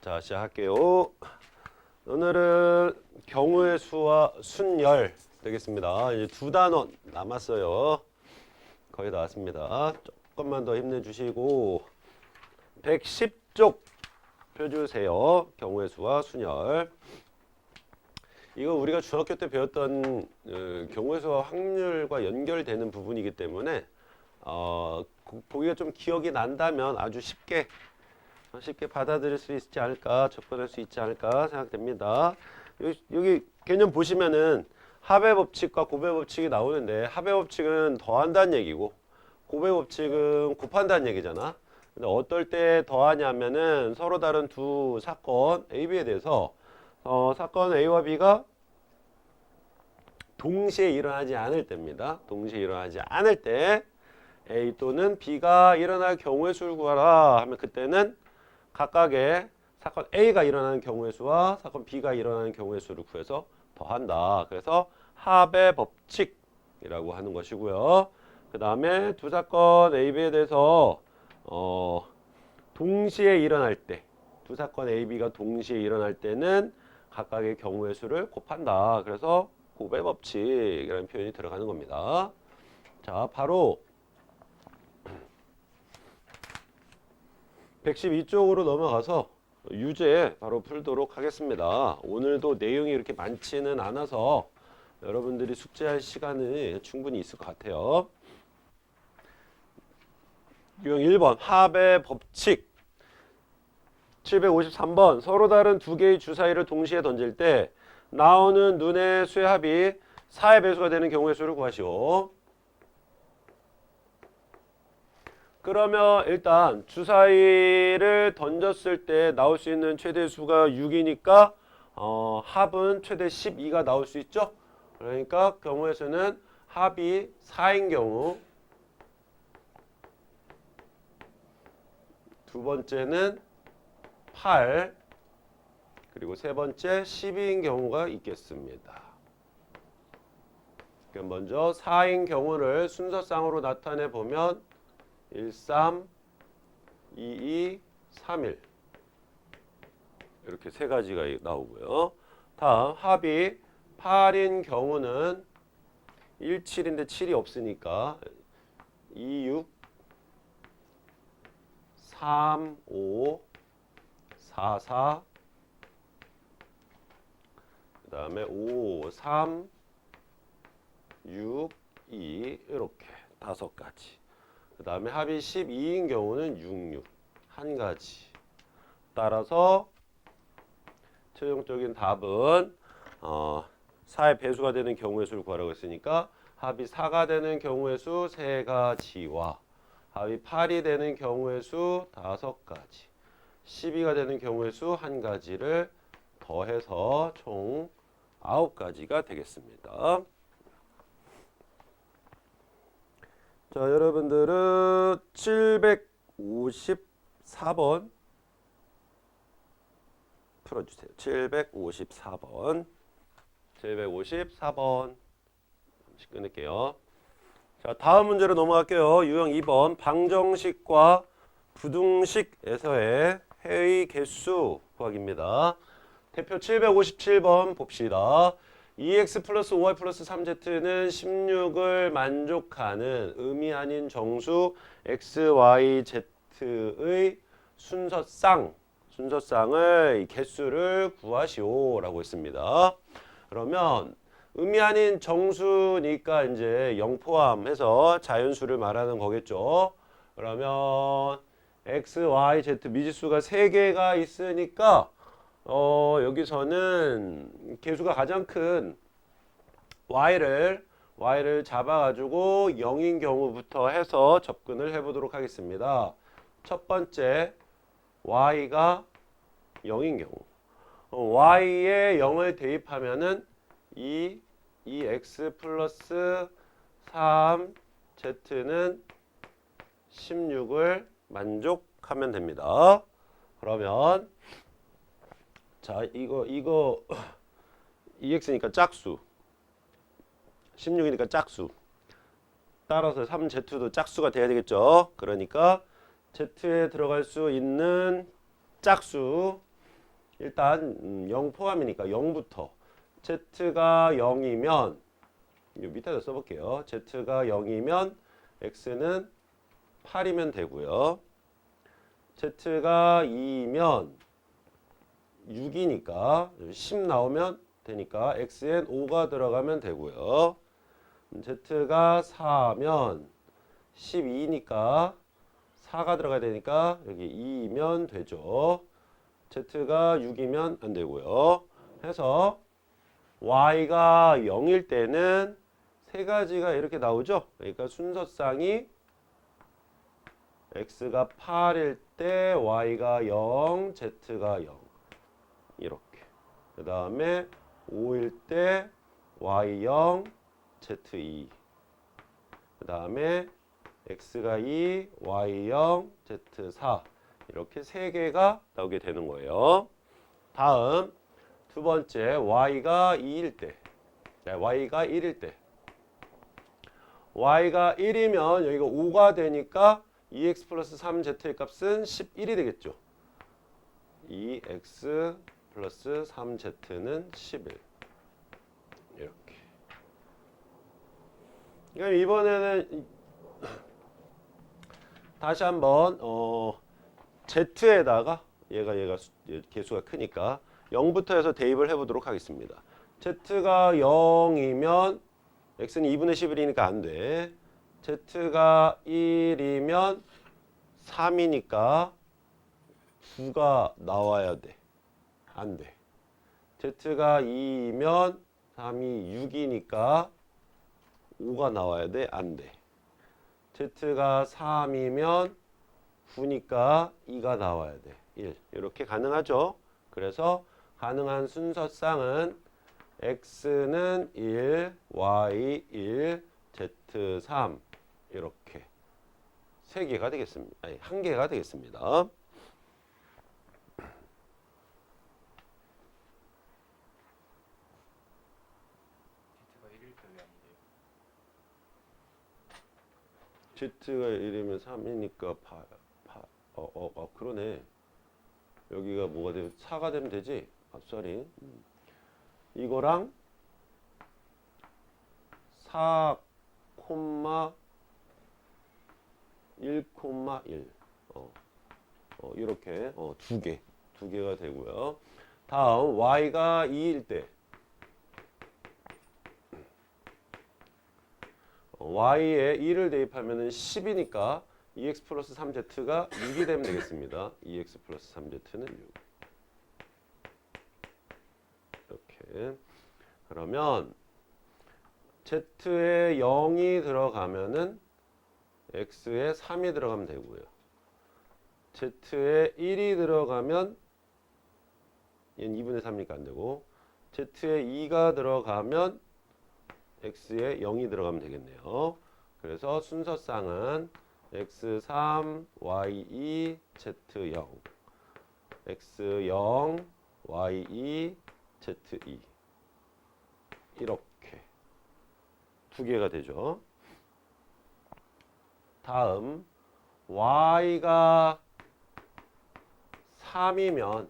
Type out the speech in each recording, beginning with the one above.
자, 시작할게요. 오늘은 경우의 수와 순열 되겠습니다. 이제 두 단원 남았어요. 거의 다 왔습니다. 조금만 더 힘내주시고 110쪽 펴주세요. 경우의 수와 순열. 이거 우리가 중학교 때 배웠던 경우의 수와 확률과 연결되는 부분이기 때문에 보기가 좀 기억이 난다면 아주 쉽게 받아들일 수 있지 않을까, 접근할 수 있지 않을까 생각됩니다. 여기 개념 보시면은 합의 법칙과 곱의 법칙이 나오는데 합의 법칙은 더한다는 얘기고 곱의 법칙은 곱한다는 얘기잖아. 근데 어떨 때 더하냐면은 서로 다른 두 사건 A, B에 대해서 사건 A와 B가 동시에 일어나지 않을 때입니다. 동시에 일어나지 않을 때 A 또는 B가 일어날 경우의 수를 구하라 하면 그때는 각각의 사건 A가 일어나는 경우의 수와 사건 B가 일어나는 경우의 수를 구해서 더한다. 그래서 합의 법칙이라고 하는 것이고요. 그 다음에 두 사건 A, B에 대해서 동시에 일어날 때, 두 사건 A, B가 동시에 일어날 때는 각각의 경우의 수를 곱한다. 그래서 곱의 법칙이라는 표현이 들어가는 겁니다. 자, 바로 112쪽으로 넘어가서 유제 바로 풀도록 하겠습니다. 오늘도 내용이 이렇게 많지는 않아서 여러분들이 숙제할 시간이 충분히 있을 것 같아요. 유형 1번 합의 법칙. 753번 서로 다른 두 개의 주사위를 동시에 던질 때 나오는 눈의 수의 합이 4의 배수가 되는 경우의 수를 구하시오. 그러면 일단 주사위를 던졌을 때 나올 수 있는 최대 수가 6이니까 합은 최대 12가 나올 수 있죠. 그러니까 경우의 수는 합이 4인 경우, 두 번째는 8, 그리고 세 번째 12인 경우가 있겠습니다. 그럼 먼저 4인 경우를 순서상으로 나타내 보면 1, 3, 2, 2, 3, 1 이렇게 세 가지가 나오고요. 다음 합이 8인 경우는 1, 7인데 7이 없으니까 2, 6, 3, 5, 4, 4 그 다음에 5, 3, 6, 2 이렇게 다섯 가지. 그 다음에 합이 12인 경우는 6, 6 한 가지. 따라서 최종적인 답은 4의 배수가 되는 경우의 수를 구하라고 했으니까 합이 4가 되는 경우의 수 3가지와 합이 8이 되는 경우의 수 5가지, 12가 되는 경우의 수 1가지를 더해서 총 9가지가 되겠습니다. 자, 여러분들은 754번 풀어주세요. 754번. 754번. 잠시 끊을게요. 자, 다음 문제로 넘어갈게요. 유형 2번. 방정식과 부등식에서의 해의 개수 구하기입니다. 대표 757번 봅시다. 2x 플러스 5y 플러스 3z는 16을 만족하는 의미 아닌 정수 x, y, z의 순서쌍의 개수를 구하시오 라고 했습니다. 그러면 의미 아닌 정수니까 이제 0 포함해서 자연수를 말하는 거겠죠. 그러면 x, y, z 미지수가 3개가 있으니까 여기서는 개수가 가장 큰 y를 잡아가지고 0인 경우부터 해서 접근을 해보도록 하겠습니다. 첫 번째 y가 0인 경우, y에 0을 대입하면은 2x 플러스 3z는 16을 만족하면 됩니다. 그러면 자, 이거 2x니까 짝수, 16이니까 짝수. 따라서 3z도 짝수가 돼야 되겠죠. 그러니까 z에 들어갈 수 있는 짝수 일단 0 포함이니까 0부터 z가 0이면 요 밑에다 써볼게요. z가 0이면 x는 8이면 되고요. z가 2이면 6이니까 10 나오면 되니까 x엔 5가 들어가면 되고요. z가 4면 12니까 4가 들어가야 되니까 여기 2이면 되죠. z가 6이면 안 되고요. 해서 y가 0일 때는 세 가지가 이렇게 나오죠. 그러니까 순서상이 x가 8일 때 y가 0, z가 0 이렇게. 그 다음에 5일 때 y 0, z 2. 그 다음에 x가 2, y 0, z 4 이렇게 세 개가 나오게 되는 거예요. 다음 두 번째 y가 2일 때, y가 1일 때, y가 1이면 여기가 5가 되니까 2x 플러스 3z의 값은 11이 되겠죠. 2x 플러스 3z는 11 이렇게. 그럼 이번에는 다시 한번 z에다가 얘가 개수가 크니까 0부터 해서 대입을 해보도록 하겠습니다. z가 0이면 x는 2분의 11이니까 안 돼. z가 1이면 3이니까 9가 나와야 돼. 안 돼. z가 2이면 3이 6이니까 5가 나와야 돼. 안 돼. z가 3이면 9니까 2가 나와야 돼. 1. 이렇게 가능하죠. 그래서 가능한 순서상은 x는 1, y 1, z 3 이렇게 세 개가 되겠습니다. 아니, 한 개가 되겠습니다. z가 1이면 3이니까 그러네. 여기가 뭐가 되면 4가 되면 되지? 쏘리. 이거랑 4, 1,1 이렇게 두 개가 되고요. 다음 y가 2일 때 y에 2를 대입하면 10이니까 2x 플러스 3z가 6이 되면 되겠습니다. 2x 플러스 3z는 6 이렇게. 그러면 z에 0이 들어가면은 x에 3이 들어가면 되고요. z에 1이 들어가면 얘는 2분의 3이니까 안 되고 z에 2가 들어가면 x에 0이 들어가면 되겠네요. 그래서 순서상은 x3, y2, z0 x0, y2, z2 이렇게 두 개가 되죠. 다음 y가 3이면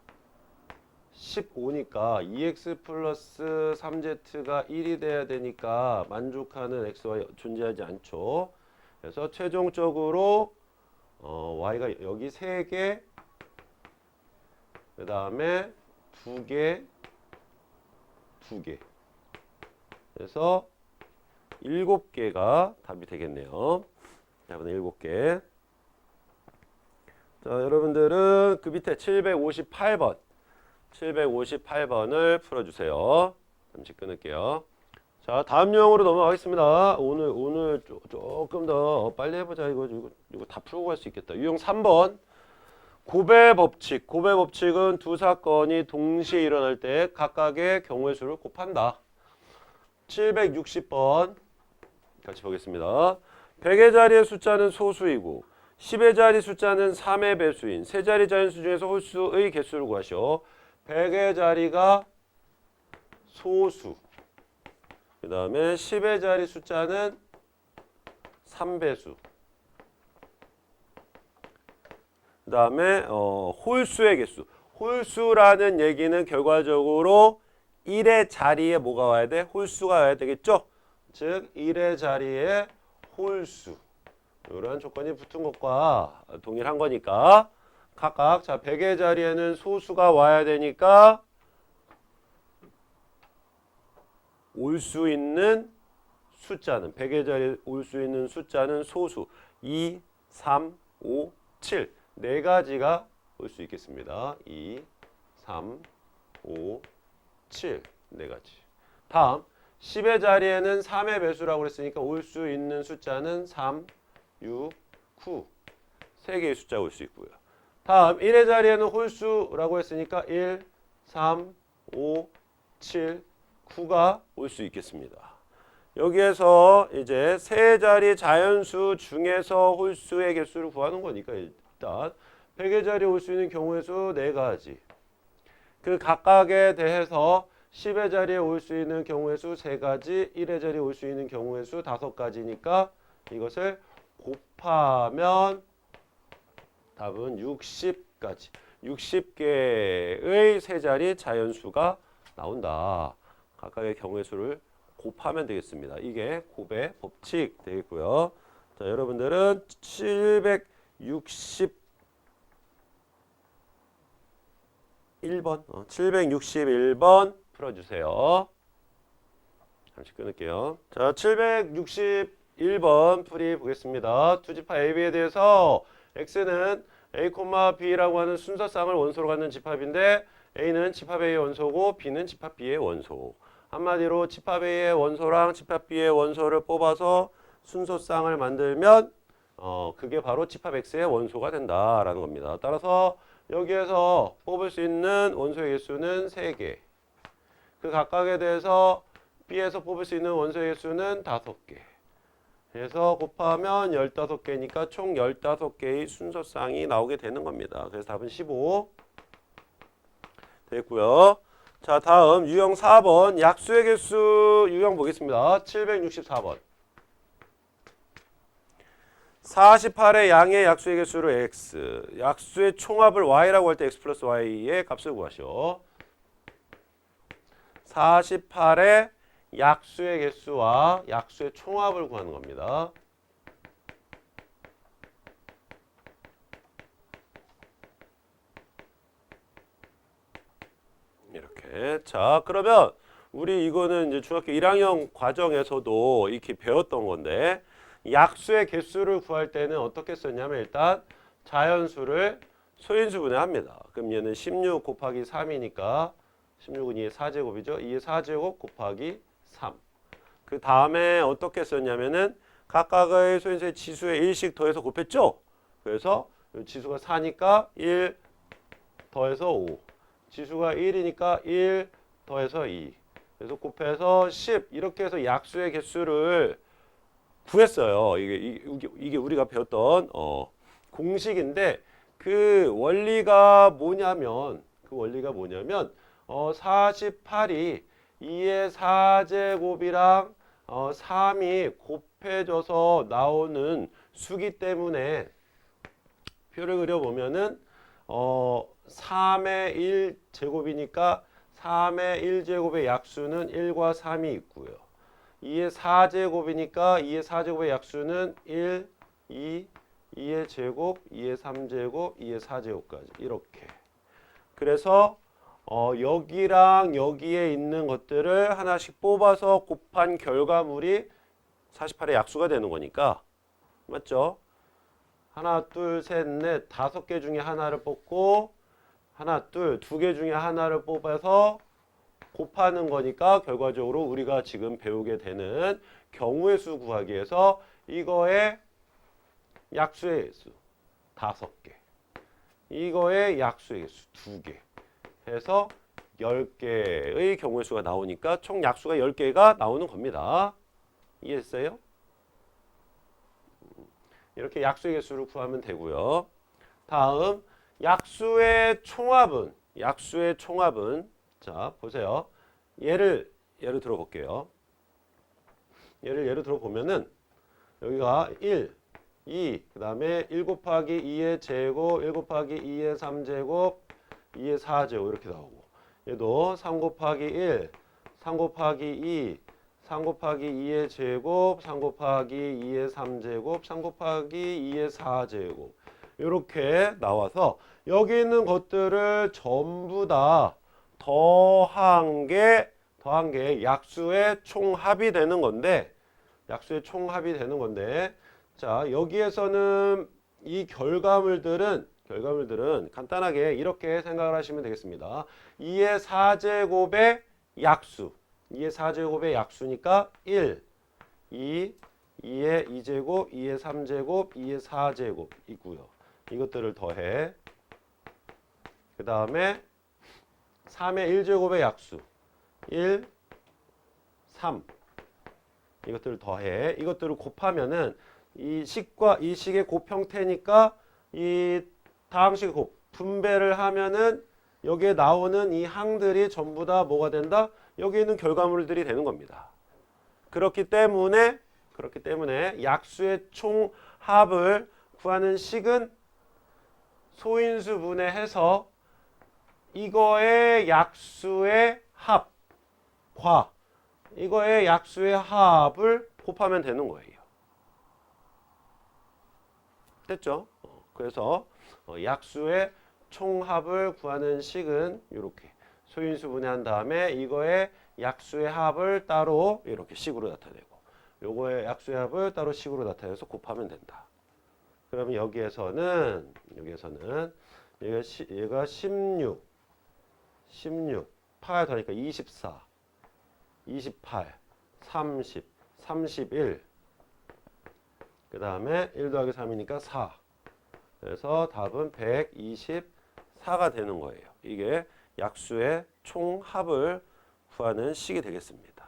15니까 2x 플러스 3z가 1이 돼야 되니까 만족하는 x가 존재하지 않죠. 그래서 최종적으로 y가 여기 3개, 그 다음에 2개, 2개. 그래서 7개가 답이 되겠네요. 답은 7개. 자, 여러분들은 그 밑에 758번을 풀어주세요. 잠시 끊을게요. 자, 다음 유형으로 넘어가겠습니다. 오늘 조금 더 빨리 해보자. 이거 다 풀고 갈 수 있겠다. 유형 3번. 고배 법칙. 고배 법칙은 두 사건이 동시에 일어날 때 각각의 경우의 수를 곱한다. 760번 같이 보겠습니다. 100의 자리의 숫자는 소수이고 10의 자리 숫자는 3의 배수인 세 자리 자연수 중에서 홀수의 개수를 구하시오. 100의 자리가 소수, 그 다음에 10의 자리 숫자는 3배수, 그 다음에 홀수의 개수. 홀수라는 얘기는 결과적으로 1의 자리에 뭐가 와야 돼? 홀수가 와야 되겠죠? 즉 1의 자리에 홀수. 이런 조건이 붙은 것과 동일한 거니까 각각 자 100의 자리에는 소수가 와야 되니까 올 수 있는 숫자는 100의 자리에 올 수 있는 숫자는 소수 2, 3, 5, 7 네 가지가 올 수 있겠습니다. 2, 3, 5, 7 네 가지. 다음 10의 자리에는 3의 배수라고 그랬으니까 올 수 있는 숫자는 3, 6, 9 세 개의 숫자가 올 수 있고요. 다음 1의 자리에는 홀수라고 했으니까 1, 3, 5, 7, 9가 올 수 있겠습니다. 여기에서 이제 세 자리 자연수 중에서 홀수의 개수를 구하는 거니까 일단 100의 자리에 올 수 있는 경우의 수 4가지. 그 각각에 대해서 10의 자리에 올 수 있는 경우의 수 3가지, 1의 자리에 올 수 있는 경우의 수 5가지니까 이것을 곱하면 답은 60가지. 60개의 세 자리 자연수가 나온다. 각각의 경우의 수를 곱하면 되겠습니다. 이게 곱의 법칙 되겠고요. 자, 여러분들은 761번 풀어주세요. 잠시 끊을게요. 자, 761번 풀이 보겠습니다. 투집합 AB에 대해서 X는 A, B라고 하는 순서쌍을 원소로 갖는 집합인데 A는 집합 A의 원소고 B는 집합 B의 원소. 한마디로 집합 A의 원소랑 집합 B의 원소를 뽑아서 순서쌍을 만들면 그게 바로 집합 X의 원소가 된다라는 겁니다. 따라서 여기에서 뽑을 수 있는 원소의 개수는 3개. 그 각각에 대해서 B에서 뽑을 수 있는 원소의 개수는 5개. 그래서 곱하면 15개니까 총 15개의 순서쌍이 나오게 되는 겁니다. 그래서 답은 15 됐고요. 자, 다음 유형 4번 약수의 개수 유형 보겠습니다. 764번. 48의 양의 약수의 개수를 x, 약수의 총합을 y라고 할 때 x 플러스 y의 값을 구하시오. 48의 약수의 개수와 약수의 총합을 구하는 겁니다. 이렇게. 자, 그러면 우리 이거는 이제 중학교 1학년 과정에서도 이렇게 배웠던 건데 약수의 개수를 구할 때는 어떻게 썼냐면 일단 자연수를 소인수분해 합니다. 그럼 얘는 16 곱하기 3이니까 16은 2의 4제곱이죠. 2의 4제곱 곱하기 3. 그 다음에 어떻게 썼냐면은 각각의 소인수의 지수에 1씩 더해서 곱했죠. 그래서 지수가 4니까 1 더해서 5. 지수가 1이니까 1 더해서 2. 그래서 곱해서 10. 이렇게 해서 약수의 개수를 구했어요. 이게 우리가 배웠던 공식인데 그 원리가 뭐냐면 48이 2의 4제곱이랑 3이 곱해져서 나오는 수기 때문에 표를 그려보면은 3의 1제곱이니까 3의 1제곱의 약수는 1과 3이 있고요. 2의 4제곱이니까 2의 4제곱의 약수는 1, 2, 2의 제곱, 2의 3제곱, 2의 4제곱까지 이렇게. 그래서 여기랑 여기에 있는 것들을 하나씩 뽑아서 곱한 결과물이 48의 약수가 되는 거니까 맞죠? 하나, 둘, 셋, 넷, 5개 중에 하나를 뽑고 하나, 둘, 2개 중에 하나를 뽑아서 곱하는 거니까 결과적으로 우리가 지금 배우게 되는 경우의 수 구하기 위해서 이거의 약수의 수 5개, 이거의 약수의 개수 2개 해서 10개의 경우의 수가 나오니까 총 약수가 10개가 나오는 겁니다. 이해했어요? 이렇게 약수의 개수를 구하면 되고요. 다음 약수의 총합은 자 보세요. 예를 들어 볼게요. 예를 들어 보면은 여기가 1, 2, 그 다음에 1 곱하기 2의 제곱, 1 곱하기 2의 3제곱, 2의 4제곱 이렇게 나오고, 얘도 3 곱하기 1, 3 곱하기 2, 3 곱하기 2의 제곱, 3 곱하기 2의 3제곱, 3 곱하기 2의 4제곱 이렇게 나와서 여기 있는 것들을 전부 다 더한 게 약수의 총합이 되는 건데, 자, 여기에서는 이 결과물들은 간단하게 이렇게 생각을 하시면 되겠습니다. 2의 4제곱의 약수, 2의 4제곱의 약수니까 1, 2, 2의 2제곱, 2의 3제곱, 2의 4제곱 있고요. 이것들을 더해. 그 다음에 3의 1제곱의 약수 1, 3 이것들을 더해. 이것들을 곱하면은 이 식과 이 식의 곱 형태니까 이 다항식의 곱 분배를 하면은 여기에 나오는 이 항들이 전부 다 뭐가 된다? 여기 있는 결과물들이 되는 겁니다. 그렇기 때문에 약수의 총합을 구하는 식은 소인수분해해서 이거의 약수의 합과 이거의 약수의 합을 곱하면 되는 거예요. 됐죠? 그래서 약수의 총합을 구하는 식은 이렇게 소인수분해한 다음에 이거의 약수의 합을 따로 이렇게 식으로 나타내고 요거의 약수의 합을 따로 식으로 나타내서 곱하면 된다. 그러면 여기에서는 얘가 16 8 더하니까 24 28 30 31 그 다음에 1 더하기 3이니까 4. 그래서 답은 124가 되는 거예요. 이게 약수의 총합을 구하는 식이 되겠습니다.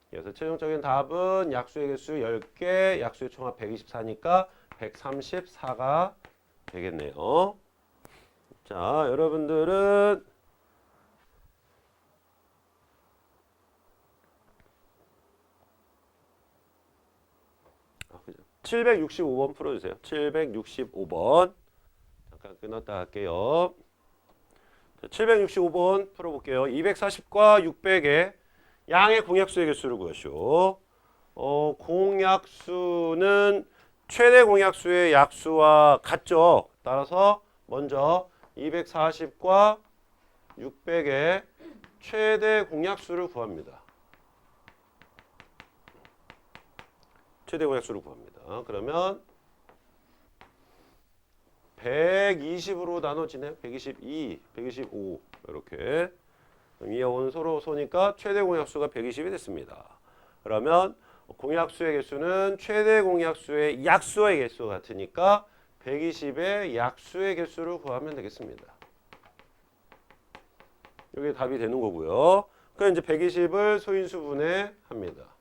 그래서 최종적인 답은 약수의 개수 10개, 약수의 총합 124니까 134가 되겠네요. 자, 여러분들은 765번 풀어주세요. 765번 잠깐 끊었다 할게요. 765번 풀어볼게요. 240과 600의 양의 공약수의 개수를 구하시오. 공약수는 최대 공약수의 약수와 같죠. 따라서 먼저 240과 600의 최대 공약수를 구합니다. 최대 공약수를 구합니다. 그러면 120으로 나눠지네요. 122, 125 이렇게 위에 원소로 쏘니까 최대 공약수가 120이 됐습니다. 그러면 공약수의 개수는 최대 공약수의 약수의 개수가 같으니까 120의 약수의 개수를 구하면 되겠습니다. 이게 답이 되는 거고요. 그럼 이제 120을 소인수분해합니다.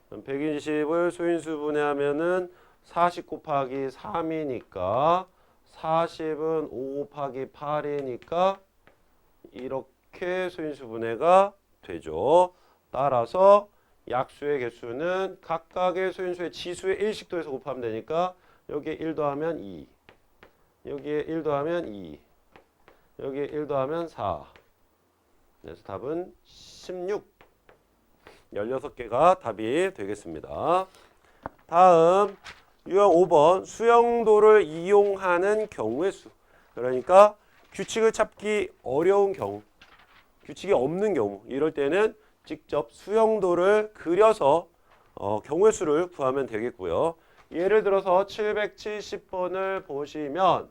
120을 소인수분해하면은 40 곱하기 3이니까 40은 5 곱하기 8이니까 이렇게 소인수분해가 되죠. 따라서 약수의 개수는 각각의 소인수의 지수의 1씩도해서 곱하면 되니까 여기에 1 더하면 2, 여기에 1 더하면 2, 여기에 1 더하면 4. 그래서 답은 16. 16개가 답이 되겠습니다. 다음 유형 5번 수영도를 이용하는 경우의 수. 그러니까 규칙을 찾기 어려운 경우, 규칙이 없는 경우 이럴 때는 직접 수영도를 그려서 경우의 수를 구하면 되겠고요. 예를 들어서 770번을 보시면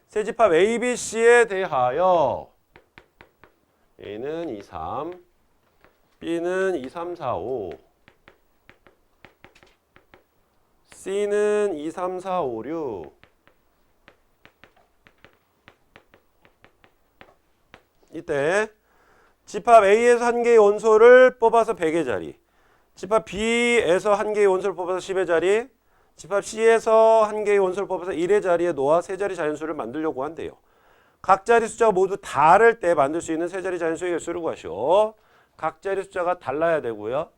세집합 ABC에 대하여 A는 2, 3, B는 2, 3, 4, 5, C는 2, 3, 4, 5, 6 이때 집합 A에서 한 개의 원소를 뽑아서 100의 자리, 집합 B에서 한 개의 원소를 뽑아서 10의 자리, 집합 C에서 한 개의 원소를 뽑아서 1의 자리에 놓아 세 자리 자연수를 만들려고 한대요. 각 자리 숫자가 모두 다를 때 만들 수 있는 세 자리 자연수의 개수를 구하시오. 각 자리 숫자가 달라야 되고요.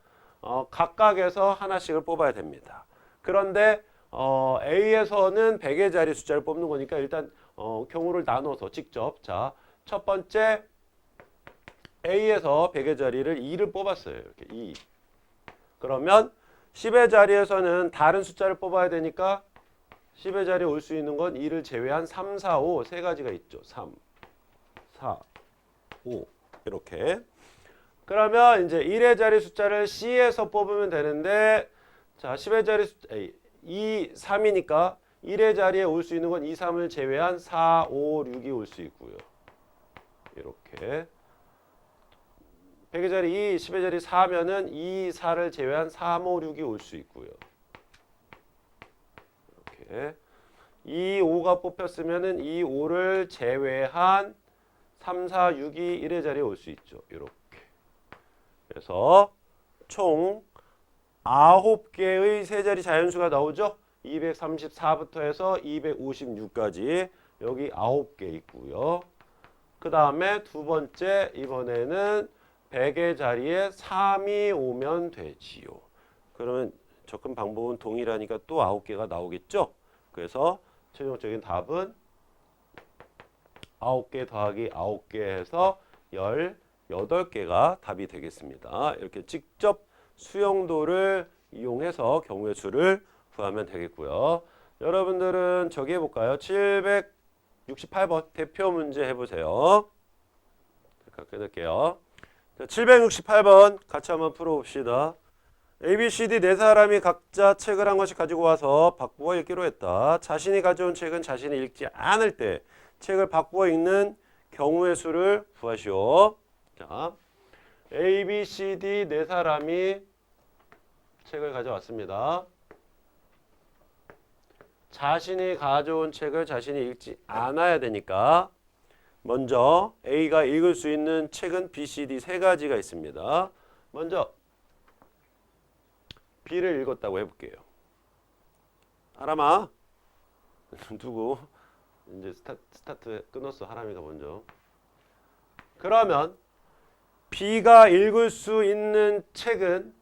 각각에서 하나씩을 뽑아야 됩니다. 그런데 A에서는 100의 자리 숫자를 뽑는 거니까 일단 경우를 나눠서 직접 자, 첫 번째 A에서 100의 자리를 2를 뽑았어요. 이렇게 2. 그러면 10의 자리에서는 다른 숫자를 뽑아야 되니까 10의 자리에 올 수 있는 건 2를 제외한 3, 4, 5 세 가지가 있죠. 3, 4, 5 이렇게. 그러면 이제 1의 자리 숫자를 C에서 뽑으면 되는데 자, 10의 자리 숫자 2, 3이니까 1의 자리에 올 수 있는 건 2, 3을 제외한 4, 5, 6이 올 수 있고요. 이렇게. 100의 자리 2, 10의 자리 4면은 2, 4를 제외한 3, 5, 6이 올 수 있고요. 이렇게. 2, 5가 뽑혔으면은 2, 5를 제외한 3, 4, 6이 1의 자리에 올 수 있죠. 이렇게. 그래서 총 9개의 세 자리 자연수가 나오죠. 234부터 해서 256까지 여기 9개 있고요. 그 다음에 두 번째 이번에는 100의 자리에 3이 오면 되지요. 그러면 접근 방법은 동일하니까 또 9개가 나오겠죠. 그래서 최종적인 답은 9개 더하기 9개 해서 18개가 답이 되겠습니다. 이렇게 직접 수용도를 이용해서 경우의 수를 구하면 되겠고요. 여러분들은 저기 해볼까요? 768번 대표 문제 해보세요. 잠깐 끊을게요. 768번 같이 한번 풀어봅시다. A, B, C, D 네 사람이 각자 책을 한 권씩 가지고 와서 바꾸어 읽기로 했다. 자신이 가져온 책은 자신이 읽지 않을 때 책을 바꾸어 읽는 경우의 수를 구하시오. 자, A, B, C, D 네 사람이 책을 가져왔습니다. 자신이 가져온 책을 자신이 읽지 않아야 되니까 먼저 A가 읽을 수 있는 책은 B, C, D 세 가지가 있습니다. 먼저 B를 읽었다고 해볼게요. 하람아 누구? 이제 스타트 끊었어. 하람이가 먼저. 그러면 B가 읽을 수 있는 책은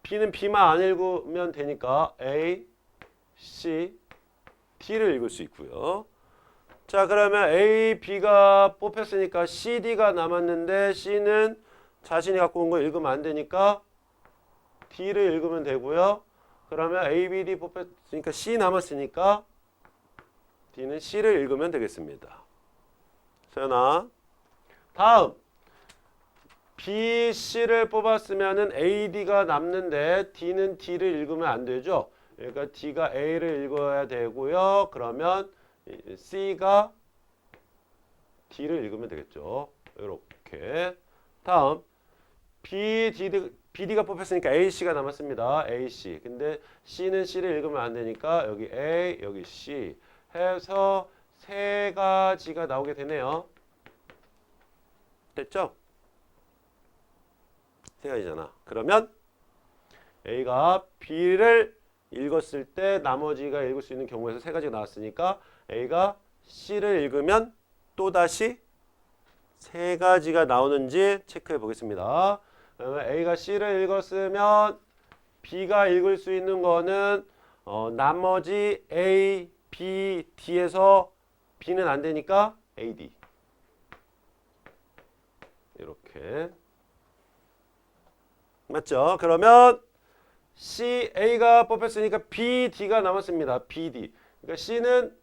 B는 B만 안 읽으면 되니까 A, C, D를 읽을 수 있고요. 자, 그러면 A, B가 뽑혔으니까 C, D가 남았는데 C는 자신이 갖고 온 거 읽으면 안 되니까 D를 읽으면 되고요. 그러면 A, B, D 뽑혔으니까 C 남았으니까 D는 C를 읽으면 되겠습니다. 서연아. 다음 B, C를 뽑았으면은 A, D가 남는데 D는 D를 읽으면 안 되죠. 그러니까 D가 A를 읽어야 되고요. 그러면 C가 D를 읽으면 되겠죠. 이렇게. 다음 B, D가 뽑혔으니까 A, C가 남았습니다. A, C. 근데 C는 C를 읽으면 안 되니까 여기 A, 여기 C 해서 세 가지가 나오게 되네요. 됐죠? 세 가지잖아. 그러면 A가 B를 읽었을 때 나머지가 읽을 수 있는 경우에서 세 가지가 나왔으니까 A가 C를 읽으면 또다시 세 가지가 나오는지 체크해 보겠습니다. 그러면 A가 C를 읽었으면 B가 읽을 수 있는 거는 나머지 A, B, D에서 B는 안 되니까 A, D. 이렇게. 맞죠? 그러면 C, A가 뽑혔으니까 B, D가 남았습니다. B, D. 그러니까 C는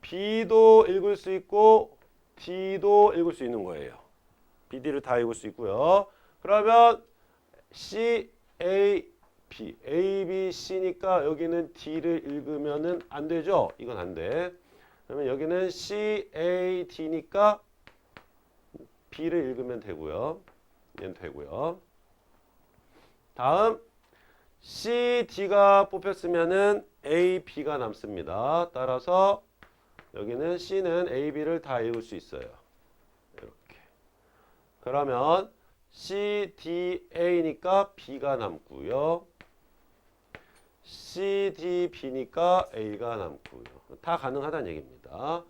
B도 읽을 수 있고 D도 읽을 수 있는 거예요. B, D를 다 읽을 수 있고요. 그러면 C, A, B. A, B, C니까 여기는 D를 읽으면은 안 되죠? 이건 안 돼. 그러면 여기는 C, A, D니까 B를 읽으면 되고요. 얘는 되고요. 다음 C, D가 뽑혔으면은 A, B가 남습니다. 따라서 여기는 C는 A, B를 다 읽을 수 있어요. 이렇게. 그러면 C, D, A니까 B가 남고요. C, D, B니까 A가 남고요. 다 가능하다는 얘기입니다.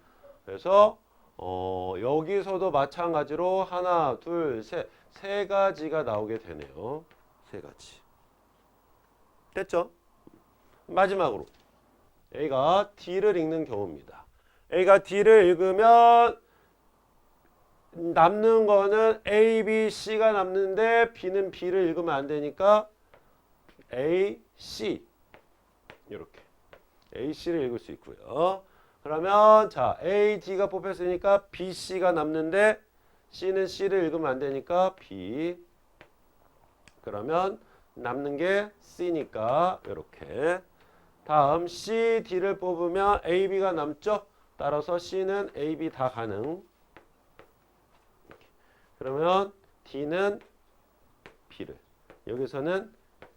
그래서 여기서도 마찬가지로 하나, 둘, 셋, 세 가지가 나오게 되네요. 세 가지. 됐죠? 마지막으로 A가 D를 읽는 경우입니다. A가 D를 읽으면 남는 거는 A, B, C가 남는데 B는 B를 읽으면 안 되니까 A, C 이렇게 A, C를 읽을 수 있고요. 그러면 자 A, D가 뽑혔으니까 B, C가 남는데 C는 C를 읽으면 안 되니까 B. 그러면 남는 게 C니까 이렇게. 다음 C, D를 뽑으면 A, B가 남죠. 따라서 C는 A, B 다 가능. 그러면 D는 B를, 여기서는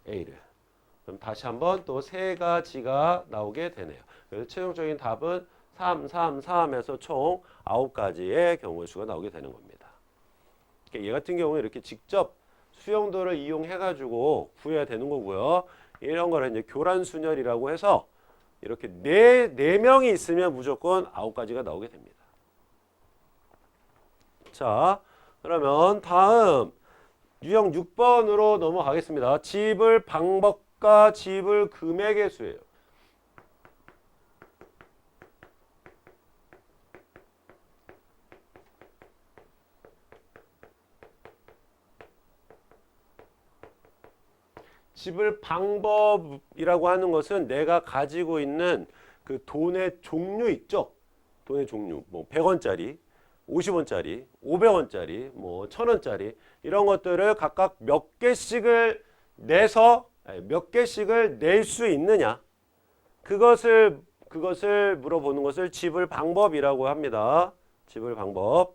A를. 그럼 다시 한번 또 세 가지가 나오게 되네요. 그래서 최종적인 답은 3, 3, 3에서 총 9가지의 경우의 수가 나오게 되는 겁니다. 얘 같은 경우는 이렇게 직접 수용도를 이용해가지고 구해야 되는 거고요. 이런 거를 이제 교란순열이라고 해서 이렇게 네 명이 있으면 무조건 9가지가 나오게 됩니다. 자, 그러면 다음 유형 6번으로 넘어가겠습니다. 지불 방법과 지불 금액의 수예요. 지불 방법이라고 하는 것은 내가 가지고 있는 그 돈의 종류 있죠? 돈의 종류. 뭐 100원짜리, 50원짜리, 500원짜리, 뭐 1000원짜리 이런 것들을 각각 몇 개씩을 내서 몇 개씩을 낼 수 있느냐? 그것을 물어보는 것을 지불 방법이라고 합니다. 지불 방법.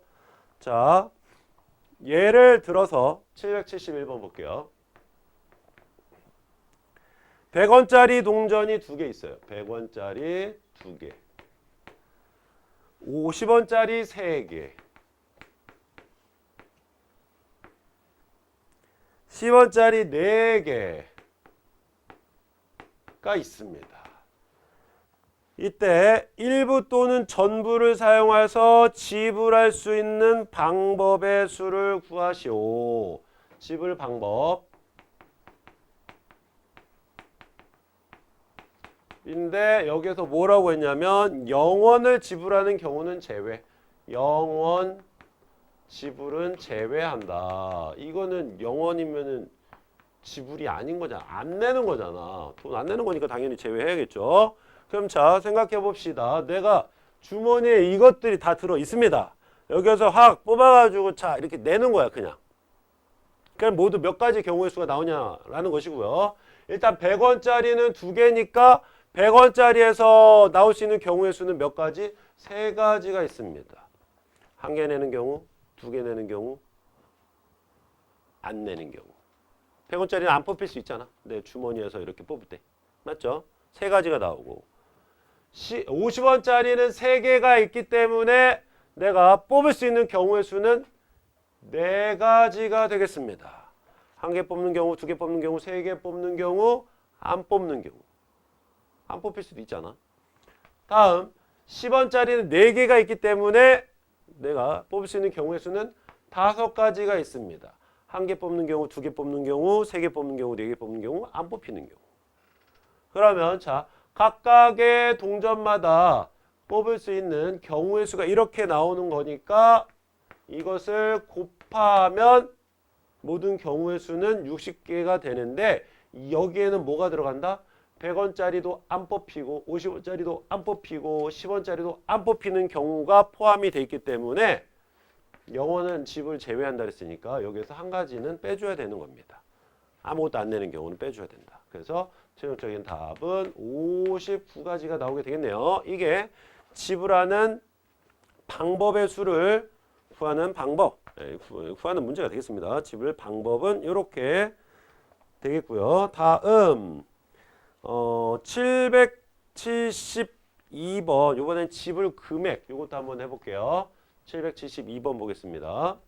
자, 예를 들어서 771번 볼게요. 100원짜리 동전이 2개 있어요. 100원짜리 2개. 50원짜리 3개. 10원짜리 4개가 있습니다. 이때 일부 또는 전부를 사용해서 지불할 수 있는 방법의 수를 구하시오. 지불 방법. 인데 여기서 뭐라고 했냐면 0원을 지불하는 경우는 제외. 0원 지불은 제외한다. 이거는 0원이면은 지불이 아닌 거잖아. 안 내는 거잖아. 돈 안 내는 거니까 당연히 제외해야겠죠. 그럼 자, 생각해 봅시다. 내가 주머니에 이것들이 다 들어 있습니다. 여기서 확 뽑아가지고 자, 이렇게 내는 거야, 그냥. 그럼 모두 몇 가지 경우의 수가 나오냐라는 것이고요. 일단 100원짜리는 2개니까 100원짜리에서 나올 수 있는 경우의 수는 몇 가지? 3가지가 있습니다. 1개 내는 경우, 2개 내는 경우, 안 내는 경우. 100원짜리는 안 뽑힐 수 있잖아. 내 주머니에서 이렇게 뽑을 때. 맞죠? 3가지가 나오고. 50원짜리는 3개가 있기 때문에 내가 뽑을 수 있는 경우의 수는 4가지가 되겠습니다. 1개 뽑는 경우, 2개 뽑는 경우, 3개 뽑는 경우, 안 뽑는 경우. 안 뽑힐 수도 있잖아. 다음 10원짜리는 4개가 있기 때문에 내가 뽑을 수 있는 경우의 수는 5가지가 있습니다. 1개 뽑는 경우, 2개 뽑는 경우, 3개 뽑는 경우, 4개 뽑는 경우, 안 뽑히는 경우. 그러면 자, 각각의 동전마다 뽑을 수 있는 경우의 수가 이렇게 나오는 거니까 이것을 곱하면 모든 경우의 수는 60개가 되는데 여기에는 뭐가 들어간다? 100원짜리도 안 뽑히고 50원짜리도 안 뽑히고 10원짜리도 안 뽑히는 경우가 포함이 되어 있기 때문에 0원은 지불 제외한다 그랬으니까 여기에서 한 가지는 빼줘야 되는 겁니다. 아무것도 안 내는 경우는 빼줘야 된다. 그래서 최종적인 답은 59가지가 나오게 되겠네요. 이게 지불하는 방법의 수를 구하는 방법, 구하는 문제가 되겠습니다. 지불 방법은 이렇게 되겠고요. 다음 772번 이번엔 지불 금액 이것도 한번 해볼게요. 772번 보겠습니다.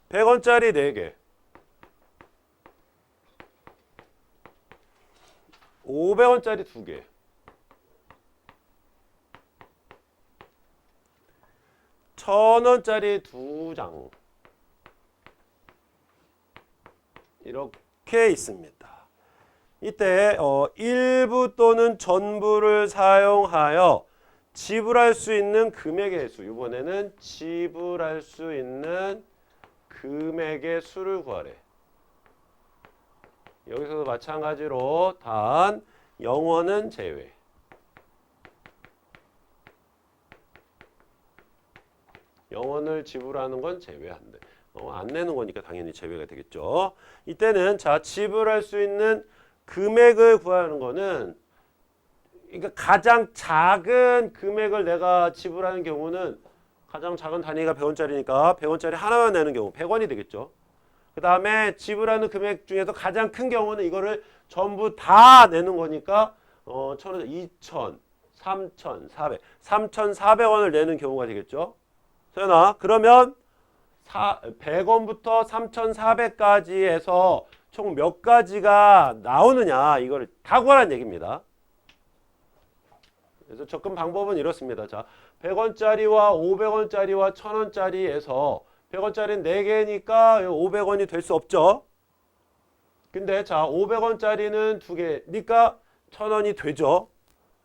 (100원짜리) 4개, 500원짜리 2개, 1,000원짜리 2장. 이렇게 있습니다. 이때 일부 또는 전부를 사용하여 지불할 수 있는 금액의 수. 이번에는 지불할 수 있는 금액의 수를 구하래. 여기서도 마찬가지로 단 영어는 제외. 영원을 지불하는 건 제외한대. 안 내는 거니까 당연히 제외가 되겠죠. 이때는 자 지불할 수 있는 금액을 구하는 거는 그러니까 가장 작은 금액을 내가 지불하는 경우는 가장 작은 단위가 100원짜리니까 100원짜리 하나만 내는 경우 100원이 되겠죠. 그 다음에 지불하는 금액 중에서 가장 큰 경우는 이거를 전부 다 내는 거니까 1,000원, 2,000, 3,400, 3,400원을 내는 경우가 되겠죠. 소연아, 그러면 100원부터 3,400까지 해서 총 몇 가지가 나오느냐 이걸 다 구하라는 얘기입니다. 그래서 접근 방법은 이렇습니다. 자, 100원짜리와 500원짜리와 1,000원짜리에서 100원짜리는 4개니까 500원이 될 수 없죠. 근데 자, 500원짜리는 2개니까 1,000원이 되죠.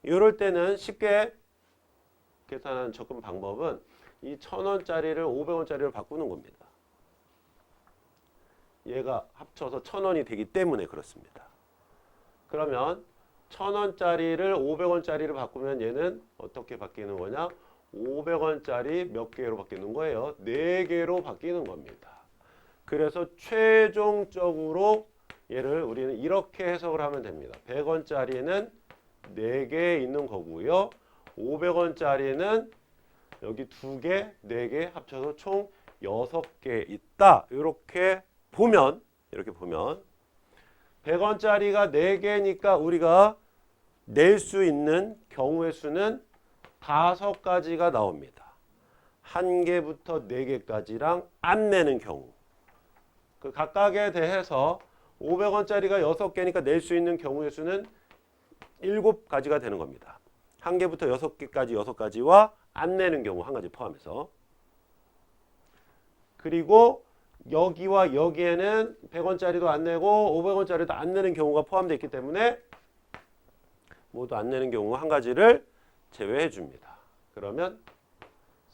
이럴 때는 쉽게 계산하는 접근 방법은 이 1,000원짜리를 500원짜리로 바꾸는 겁니다. 얘가 합쳐서 1,000원이 되기 때문에 그렇습니다. 그러면 1,000원짜리를 500원짜리로 바꾸면 얘는 어떻게 바뀌는 거냐? 500원짜리 몇 개로 바뀌는 거예요? 4개로 바뀌는 겁니다. 그래서 최종적으로 얘를 우리는 이렇게 해석을 하면 됩니다. 100원짜리는 4개 있는 거고요. 500원짜리는 여기 2개, 4개 합쳐서 총 6개 있다. 이렇게 보면 100원짜리가 4개니까 우리가 낼 수 있는 경우의 수는 5가지가 나옵니다. 1개부터 4개까지랑 안 내는 경우. 그 각각에 대해서 500원짜리가 6개니까 낼 수 있는 경우의 수는 7가지가 되는 겁니다. 1개부터 6개까지 6가지와 안 내는 경우 1가지 포함해서. 그리고 여기와 여기에는 100원짜리도 안 내고 500원짜리도 안 내는 경우가 포함되어 있기 때문에 모두 안 내는 경우 1가지를 제외해 줍니다. 그러면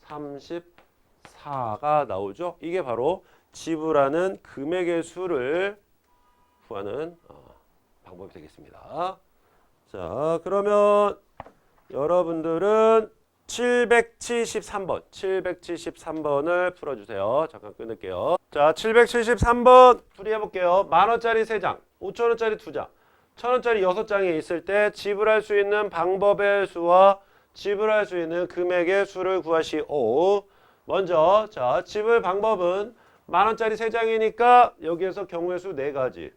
34가 나오죠. 이게 바로 지불하는 금액의 수를 구하는 방법이 되겠습니다. 자, 그러면 여러분들은 773번을 풀어주세요. 잠깐 끊을게요. 자, 773번 풀이해볼게요. 만원짜리 3장, 5천원짜리 2장, 1,000원짜리 6장이 있을 때 지불할 수 있는 방법의 수와 지불할 수 있는 금액의 수를 구하시오. 먼저 자 지불 방법은 만원짜리 3장이니까 여기에서 경우의 수 4가지.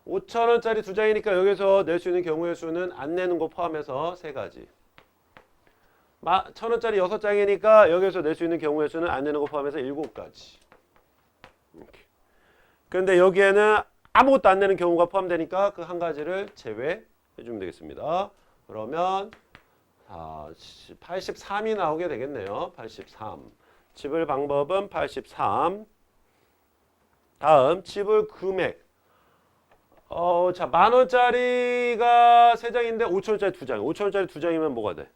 5,000원짜리 2장이니까 여기서 낼 수 있는 경우의 수는 안 내는 거 포함해서 3가지. 1,000원짜리 6장이니까 여기서 낼 수 있는 경우의 수는 안 내는 거 포함해서 7가지. 이렇게. 그런데 여기에는 아무것도 안 내는 경우가 포함되니까 그 1가지를 제외해 주면 되겠습니다. 그러면 83이 나오게 되겠네요. 83. 지불 방법은 83. 다음 지불 금액. 자, 만원짜리가 3장인데 5천원짜리 2장. 5천원짜리 2장이면 뭐가 돼?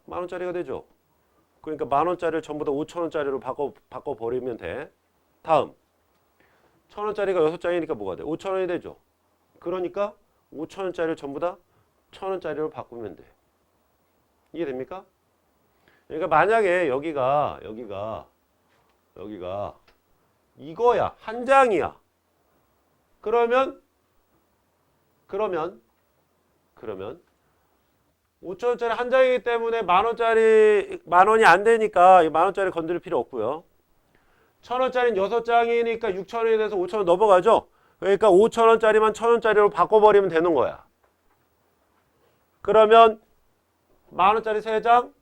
만원짜리가 되죠. 그러니까 만원짜리를 전부 다 5천원짜리로 바꿔버리면 돼. 다음 1,000원짜리가 6장이니까 뭐가 돼? 5천원이 되죠. 그러니까 5천원짜리를 전부 다 1,000원짜리로 바꾸면 돼. 이해됩니까? 그러니까 만약에 여기가 이거야. 한 장이야. 그러면 5천원짜리 한 장이기 때문에 만원이 안 되니까 이 만원짜리 건드릴 필요 없고요. 1,000원짜리는 6장이니까 6천원이 돼서 5천원 넘어가죠. 그러니까 5천원짜리만 1,000원짜리로 바꿔버리면 되는 거야. 그러면 만원짜리 3장,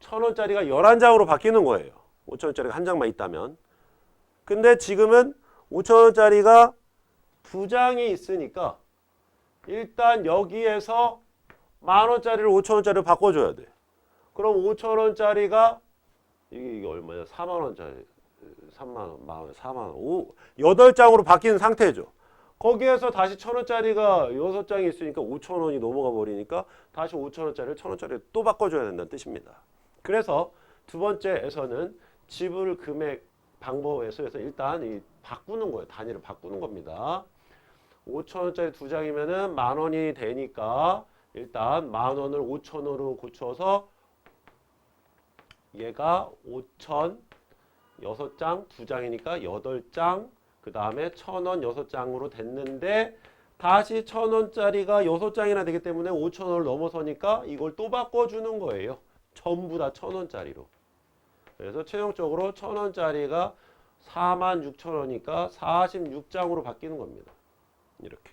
1,000원짜리가 11장으로 바뀌는 거예요. 5천원짜리가 한 장만 있다면. 근데 지금은 5천원짜리가 2장이 있으니까 일단 여기에서 10,000원짜리를 5,000원짜리로 바꿔줘야 돼. 그럼 5,000원짜리가 이게 얼마냐? 4만원짜리. 3만원, 10,000원, 4만원. 8장으로 바뀌는 상태죠. 거기에서 다시 1,000원짜리가 6장이 있으니까 5,000원이 넘어가 버리니까 다시 5,000원짜리를 1,000원짜리로 또 바꿔줘야 된다는 뜻입니다. 그래서 두 번째에서는 지불 금액 방법에서 일단 이 바꾸는 거예요. 단위를 바꾸는 겁니다. 5,000원짜리 2장이면은 10,000원이 되니까 일단 10,000원을 5,000원으로 고쳐서 얘가 5,000 6장 2장이니까 8장 그 다음에 1,000원 6장으로 됐는데 다시 1,000원짜리가 6장이나 되기 때문에 5,000원을 넘어서니까 이걸 또 바꿔주는 거예요. 전부 다 1,000원짜리로. 그래서 최종적으로 1,000원짜리가 46,000원이니까 46장으로 바뀌는 겁니다. 이렇게.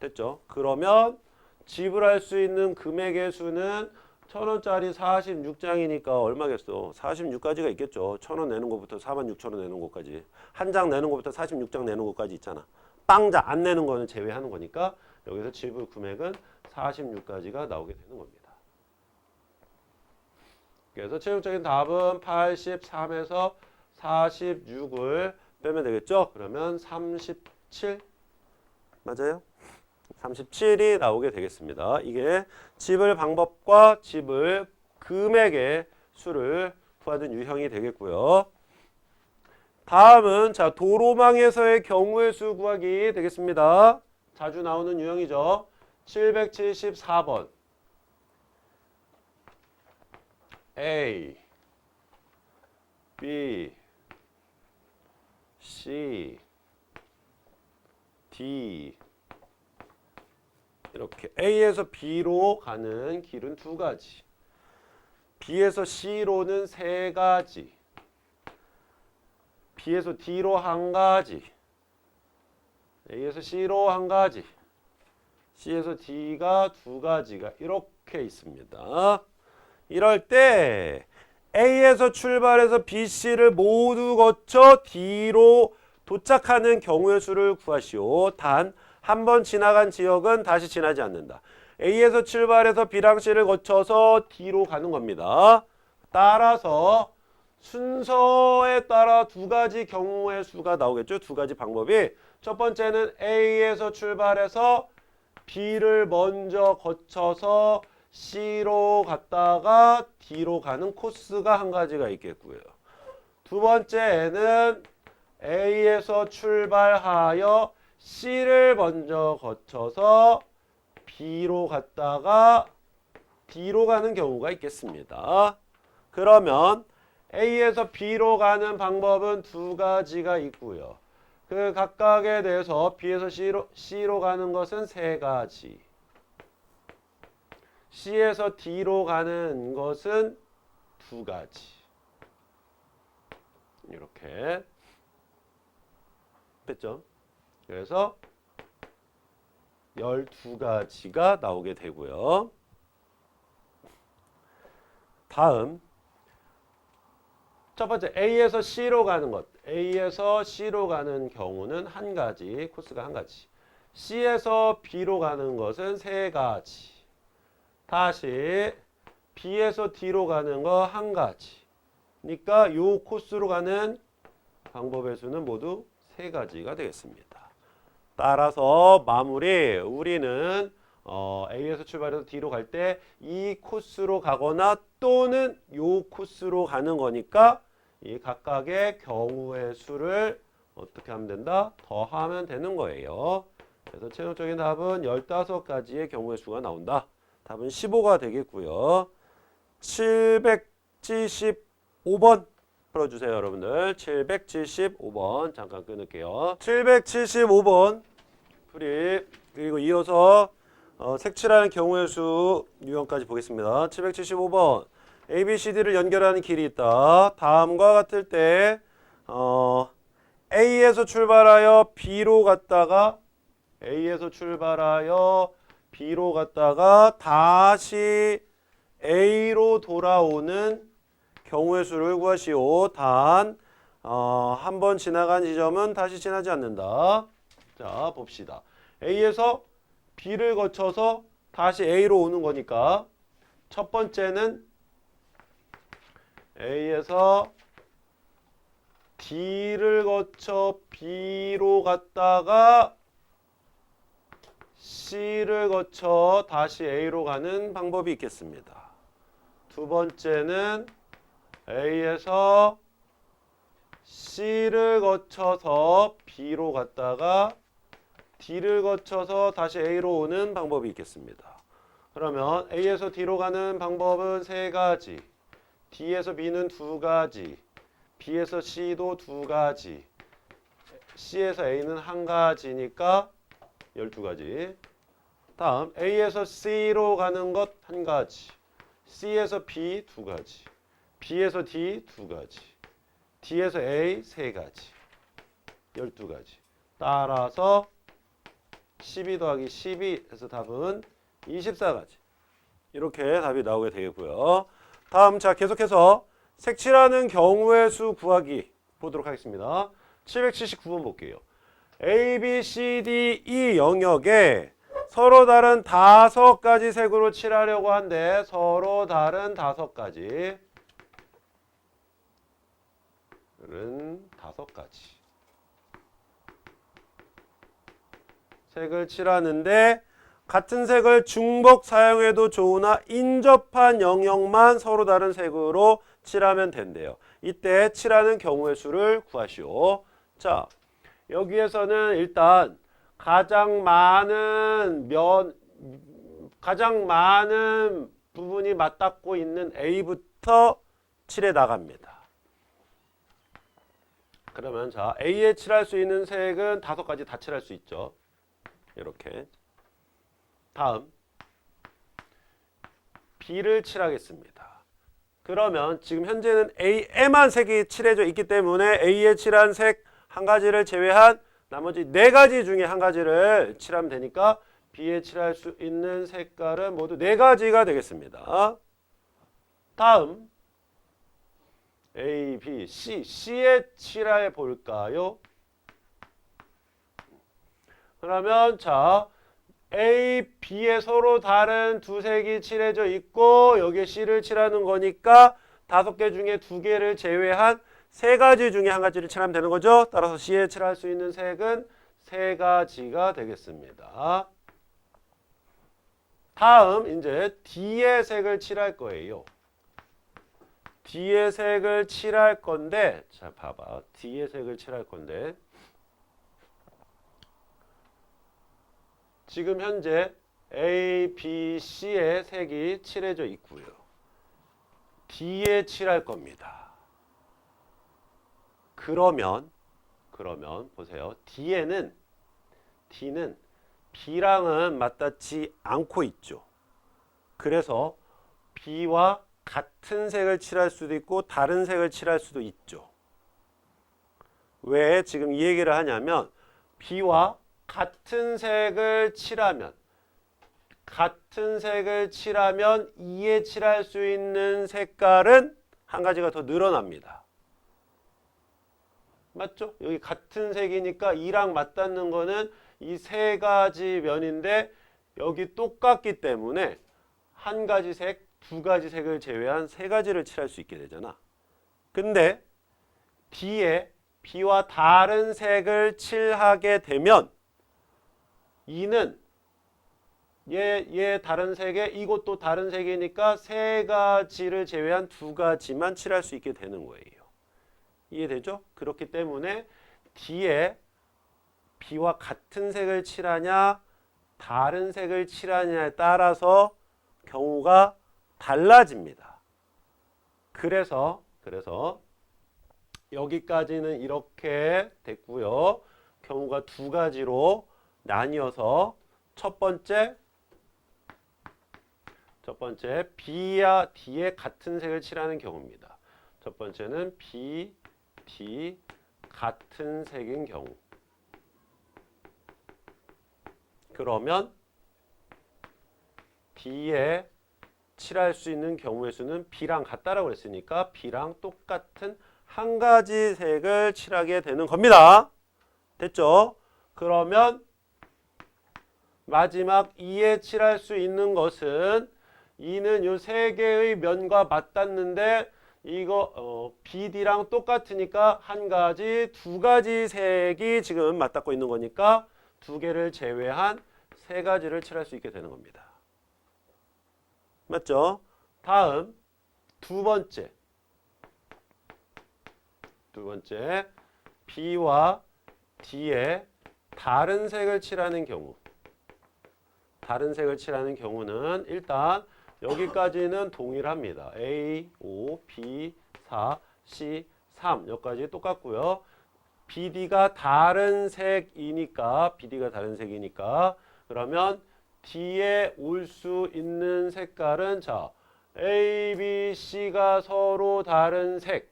됐죠? 그러면 지불할 수 있는 금액의 수는 1,000원짜리 46장이니까 얼마겠어? 46가지가 있겠죠. 1,000원 내는 것부터 46,000원 내는 것까지. 한 장 내는 것부터 46장 내는 것까지 있잖아. 빵자 안 내는 거는 제외하는 거니까 여기서 지불 금액은 46가지가 나오게 되는 겁니다. 그래서 최종적인 답은 83에서 46을 빼면 되겠죠? 그러면 37 맞아요? 37이 나오게 되겠습니다. 이게 지불 방법과 지불 금액의 수를 구하는 유형이 되겠고요. 다음은 자 도로망에서의 경우의 수 구하기 되겠습니다. 자주 나오는 유형이죠. 774번 A, B, C, D 이렇게 A에서 B로 가는 길은 2가지, B에서 C로는 3가지, B에서 D로 1가지, A에서 C로 1가지, C에서 D가 2가지가 이렇게 있습니다. 이럴 때 A에서 출발해서 B, C를 모두 거쳐 D로 도착하는 경우의 수를 구하시오. 단 한 번 지나간 지역은 다시 지나지 않는다. A에서 출발해서 B랑 C를 거쳐서 D로 가는 겁니다. 따라서 순서에 따라 2가지 경우의 수가 나오겠죠. 2가지 방법이. 첫 번째는 A에서 출발해서 B를 먼저 거쳐서 C로 갔다가 D로 가는 코스가 1가지가 있겠고요. 두 번째는 A에서 출발하여 C를 먼저 거쳐서 B로 갔다가 D로 가는 경우가 있겠습니다. 그러면 A에서 B로 가는 방법은 2가지가 있고요. 그 각각에 대해서 B에서 C로 가는 것은 3가지. C에서 D로 가는 것은 2가지. 이렇게 됐죠? 그래서 12가지가 나오게 되고요. 다음 첫 번째 A에서 C로 가는 것. A에서 C로 가는 경우는 1가지, 코스가 1가지. C에서 B로 가는 것은 3가지. 다시 B에서 D로 가는 거 1가지. 그러니까 요 코스로 가는 방법의 수는 모두 3가지가 되겠습니다. 따라서 마무리 우리는 A에서 출발해서 D로 갈 때 이 코스로 가거나 또는 요 코스로 가는 거니까 이 각각의 경우의 수를 어떻게 하면 된다? 더하면 되는 거예요. 그래서 최종적인 답은 15가지의 경우의 수가 나온다. 답은 15가 되겠고요. 775번 풀어주세요, 여러분들. 775번 잠깐 끊을게요. 775번 풀이. 그리고 이어서 색칠하는 경우의 수 유형까지 보겠습니다. 775번 A, B, C, D를 연결하는 길이 있다. 다음과 같을 때 A에서 출발하여 B로 갔다가 다시 A로 돌아오는 경우의 수를 구하시오. 단 한 번 지나간 지점은 다시 지나지 않는다. 자, 봅시다. A에서 B를 거쳐서 다시 A로 오는 거니까 첫 번째는 A에서 D를 거쳐 B로 갔다가 C를 거쳐 다시 A로 가는 방법이 있겠습니다. 두 번째는 A에서 C를 거쳐서 B로 갔다가 D를 거쳐서 다시 A로 오는 방법이 있겠습니다. 그러면 A에서 D로 가는 방법은 세 가지, D에서 B는 두 가지, B에서 C도 두 가지, C에서 A는 한 가지니까 12가지. 다음 A에서 C로 가는 것 한 가지, C에서 B 두 가지, B에서 D 두 가지, D에서 A 세 가지, 12가지. 따라서 12 더하기 12 해서 답은 24가지. 이렇게 답이 나오게 되겠고요. 다음 자 계속해서 색칠하는 경우의 수 구하기 보도록 하겠습니다. 779번 볼게요. A, B, C, D, E 영역에 서로 다른 5가지 색으로 칠하려고 한데 서로 다른 5가지 색을 칠하는데 같은 색을 중복 사용해도 좋으나 인접한 영역만 서로 다른 색으로 칠하면 된대요. 이때 칠하는 경우의 수를 구하시오. 자, 여기에서는 일단 가장 많은 부분이 맞닿고 있는 A부터 칠해 나갑니다. 그러면 자, A에 칠할 수 있는 색은 5가지 다 칠할 수 있죠. 이렇게. 다음 B를 칠하겠습니다. 그러면 지금 현재는 A에만 색이 칠해져 있기 때문에 A에 칠한 색 한 가지를 제외한 나머지 4가지 중에 한 가지를 칠하면 되니까 B에 칠할 수 있는 색깔은 모두 4가지가 되겠습니다. 다음 A, B, C, C에 칠해 볼까요? 그러면 자 A, B에 서로 다른 두 색이 칠해져 있고 여기에 C를 칠하는 거니까 5개 중에 2개를 제외한 3가지 중에 한 가지를 칠하면 되는 거죠. 따라서 C에 칠할 수 있는 색은 3가지가 되겠습니다. 다음 이제 D의 색을 칠할 거예요. D의 색을 칠할 건데 자 봐봐. D의 색을 칠할 건데 지금 현재 A, B, C의 색이 칠해져 있고요. D에 칠할 겁니다. 그러면 보세요. D는 B랑은 맞닿지 않고 있죠. 그래서 B와 같은 색을 칠할 수도 있고 다른 색을 칠할 수도 있죠. 왜 지금 이 얘기를 하냐면 B와 같은 색을 칠하면 E에 칠할 수 있는 색깔은 한 가지가 더 늘어납니다. 맞죠? 여기 같은 색이니까 E랑 맞닿는 거는 이 3가지 면인데 여기 똑같기 때문에 한 가지 색, 2가지 색을 제외한 3가지를 칠할 수 있게 되잖아. 근데 D에 B와 다른 색을 칠하게 되면 E는 얘 다른 색에 이것도 다른 색이니까 3가지를 제외한 2가지만 칠할 수 있게 되는 거예요. 이해되죠? 그렇기 때문에 D에 B와 같은 색을 칠하냐 다른 색을 칠하냐에 따라서 경우가 달라집니다. 그래서 여기까지는 이렇게 됐고요. 경우가 2가지로 나뉘어서 첫 번째 B와 D에 같은 색을 칠하는 경우입니다. 첫 번째는 B, D 같은 색인 경우. 그러면 D에 칠할 수 있는 경우의 수는 B랑 같다라고 했으니까 B랑 똑같은 한 가지 색을 칠하게 되는 겁니다. 됐죠? 그러면 마지막 2에 칠할 수 있는 것은 2는 요 세 개의 면과 맞닿는데 이거 BD랑 똑같으니까 한 가지, 두 가지 색이 지금 맞닿고 있는 거니까 두 개를 제외한 세 가지를 칠할 수 있게 되는 겁니다. 맞죠? 다음 두 번째 B와 D에 다른 색을 칠하는 경우는 일단 여기까지는 동일합니다. A, O, B, 4, C, 3 여기까지 똑같고요. BD가 다른 색이니까 그러면 D에 올 수 있는 색깔은 자 A, B, C가 서로 다른 색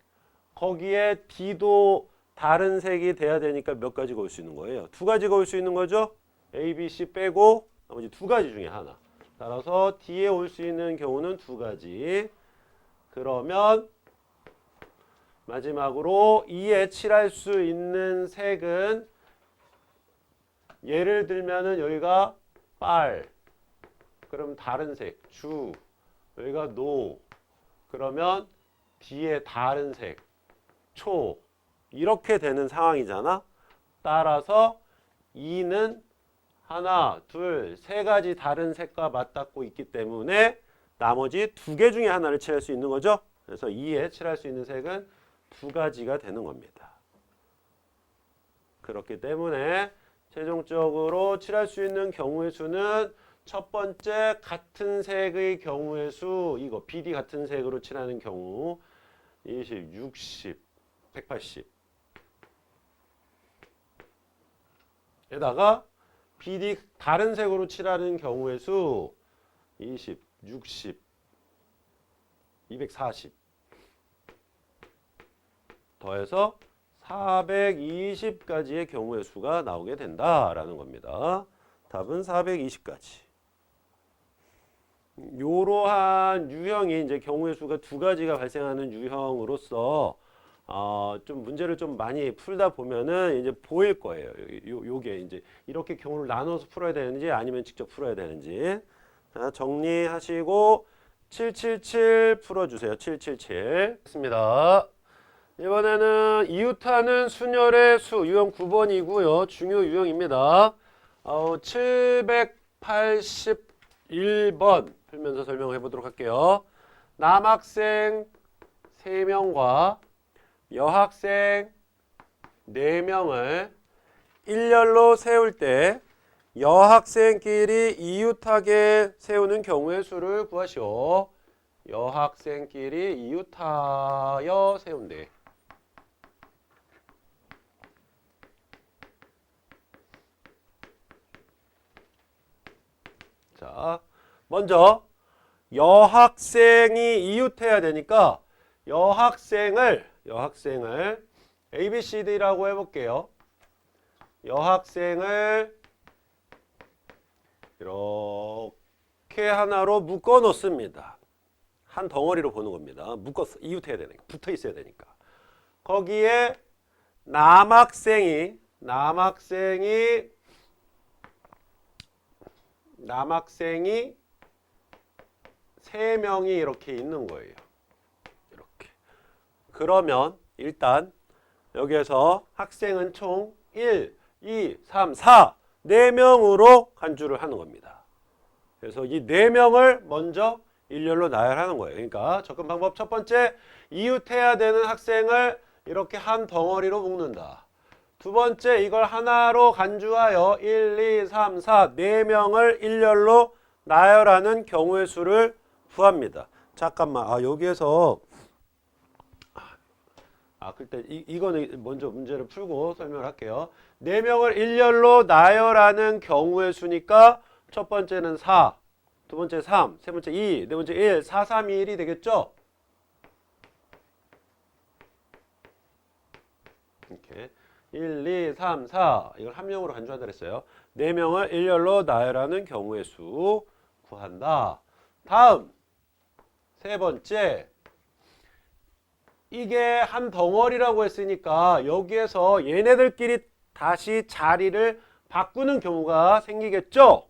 거기에 D도 다른 색이 돼야 되니까 몇 가지가 올 수 있는 거예요? 두 가지가 올 수 있는 거죠? A, B, C 빼고 나머지 두 가지 중에 하나. 따라서 D에 올 수 있는 경우는 두 가지. 그러면 마지막으로 E에 칠할 수 있는 색은 예를 들면은 여기가 빨. 그럼 다른 색. 주. 여기가 노. 그러면 D에 다른 색. 초. 이렇게 되는 상황이잖아. 따라서 E는 하나, 둘, 세 가지 다른 색과 맞닿고 있기 때문에 나머지 두 개 중에 하나를 칠할 수 있는 거죠. 그래서 2에 칠할 수 있는 색은 두 가지가 되는 겁니다. 그렇기 때문에 최종적으로 칠할 수 있는 경우의 수는 첫 번째 같은 색의 경우의 수 이거 BD 같은 색으로 칠하는 경우 20, 60, 180 에다가 BD 다른 색으로 칠하는 경우의 수 20, 60, 240 더해서 420가지의 경우의 수가 나오게 된다라는 겁니다. 답은 420가지. 이러한 유형이 이제 경우의 수가 두 가지가 발생하는 유형으로서 좀 문제를 좀 많이 풀다 보면은 이제 보일 거예요. 요게 이제 이렇게 경우를 나눠서 풀어야 되는지 아니면 직접 풀어야 되는지. 자, 정리하시고 777 풀어주세요. 777. 했습니다. 이번에는 이웃하는 순열의 수 유형 9번이고요. 중요 유형입니다. 781번 풀면서 설명해 보도록 할게요. 남학생 3명과 여학생 4명을 일렬로 세울 때 여학생끼리 이웃하게 세우는 경우의 수를 구하시오. 여학생끼리 이웃하여 세운대. 자, 먼저 여학생이 이웃해야 되니까 여학생을 A, B, C, D라고 해볼게요. 여학생을 이렇게 하나로 묶어 놓습니다. 한 덩어리로 보는 겁니다. 묶어서 이웃해야 되니까, 붙어 있어야 되니까. 거기에 남학생이 3명이 이렇게 있는 거예요. 이렇게. 그러면 일단 여기에서 학생은 총 1, 2, 3, 4, 4명으로 간주를 하는 겁니다. 그래서 이 4명을 먼저 일렬로 나열하는 거예요. 그러니까 접근 방법 첫 번째, 이웃해야 되는 학생을 이렇게 한 덩어리로 묶는다. 두 번째, 이걸 하나로 간주하여 1, 2, 3, 4, 4명을 일렬로 나열하는 경우의 수를 구합니다. 잠깐만, 여기에서 그때 이거는 먼저 문제를 풀고 설명을 할게요. 4명을 일렬로 나열하는 경우의 수니까 첫 번째는 4, 두 번째 3, 세 번째 2, 네 번째 1, 4, 3, 2, 1이 되겠죠? 이렇게 1, 2, 3, 4 이걸 한 명으로 간주한다 그랬어요. 4명을 일렬로 나열하는 경우의 수 구한다. 다음 세 번째, 이게 한 덩어리라고 했으니까 여기에서 얘네들끼리 다시 자리를 바꾸는 경우가 생기겠죠?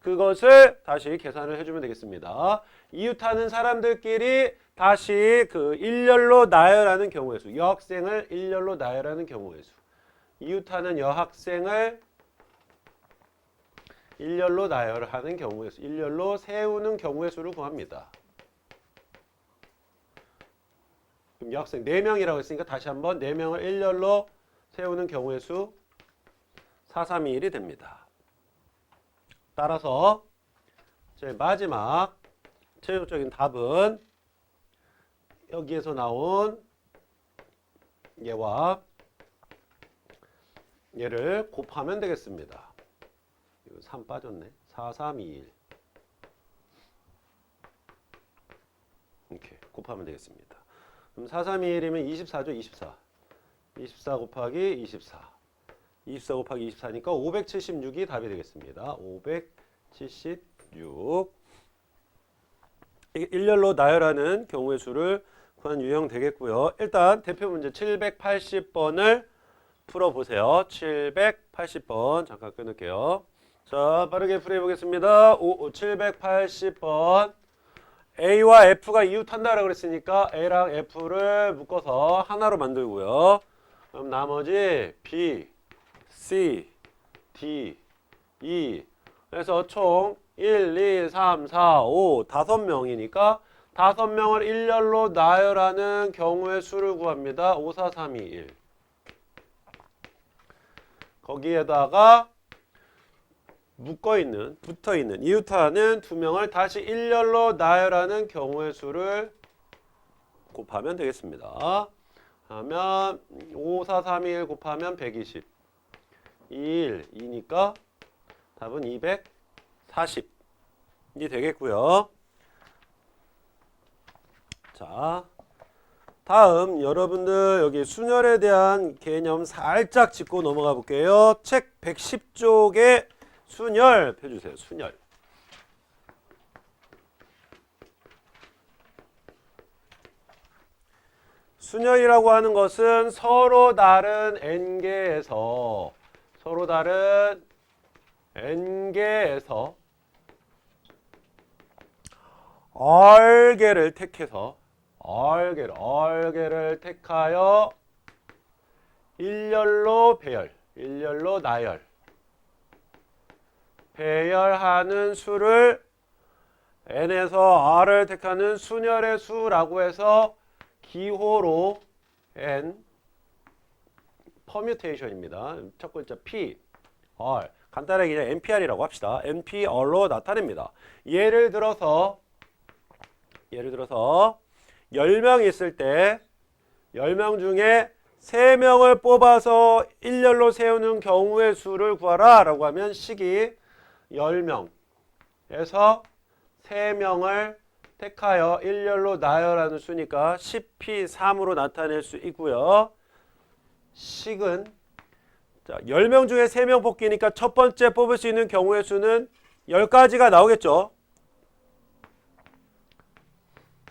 그것을 다시 계산을 해주면 되겠습니다. 이웃하는 사람들끼리 다시 그 일렬로 나열하는 경우의 수, 여학생을 일렬로 나열하는 경우의 수, 이웃하는 여학생을 일렬로 나열하는 경우의 수, 일렬로 세우는 경우의 수를 구합니다. 그럼 여학생 4명이라고 했으니까 다시 한번 4명을 일렬로 세우는 경우의 수 4321이 됩니다. 따라서 제 마지막 최종적인 답은 여기에서 나온 얘와 얘를 곱하면 되겠습니다. 이거 3 빠졌네. 4321 이렇게 곱하면 되겠습니다. 그럼 4321이면 24죠. 24. 24 곱하기 24. 24 곱하기 24니까 576이 답이 되겠습니다. 576. 이게 일렬로 나열하는 경우의 수를 구하는 유형 되겠고요. 일단 대표 문제 780번을 풀어보세요. 780번 잠깐 끊을게요. 자, 빠르게 풀이해 보겠습니다. 780번. A와 F가 이웃한다라고 그랬으니까 A랑 F를 묶어서 하나로 만들고요. 그럼 나머지 B, C, D, E 그래서 총 1, 2, 3, 4, 5, 5명이니까 5명을 일렬로 나열하는 경우의 수를 구합니다. 5, 4, 3, 2, 1 거기에다가 묶어있는, 붙어있는, 이웃하는 2명을 다시 일렬로 나열하는 경우의 수를 곱하면 되겠습니다. 하면 5, 4, 3, 2, 1 곱하면 120 1, 2니까 답은 240이 되겠고요. 자, 다음 여러분들 여기 순열에 대한 개념 살짝 짚고 넘어가 볼게요. 책 110쪽에 순열 펴주세요. 순열. 순열이라고 하는 것은 서로 다른 n개에서 R개를 택해서 R개를 택하여 일렬로 배열, 일렬로 나열 배열하는 수를 n에서 r을 택하는 순열의 수라고 해서 기호로 n 퍼뮤테이션입니다. 첫 글자 p, r 간단하게 그냥 npr이라고 합시다. npr로 나타냅니다. 예를 들어서 10명 있을 때 10명 중에 3명을 뽑아서 일렬로 세우는 경우의 수를 구하라 라고 하면 식이 10명에서 3명을 택하여 일렬로 나열하는 수니까 10p3으로 나타낼 수 있고요. 식은 자, 10명 중에 3명 뽑기니까 첫 번째 뽑을 수 있는 경우의 수는 10가지가 나오겠죠.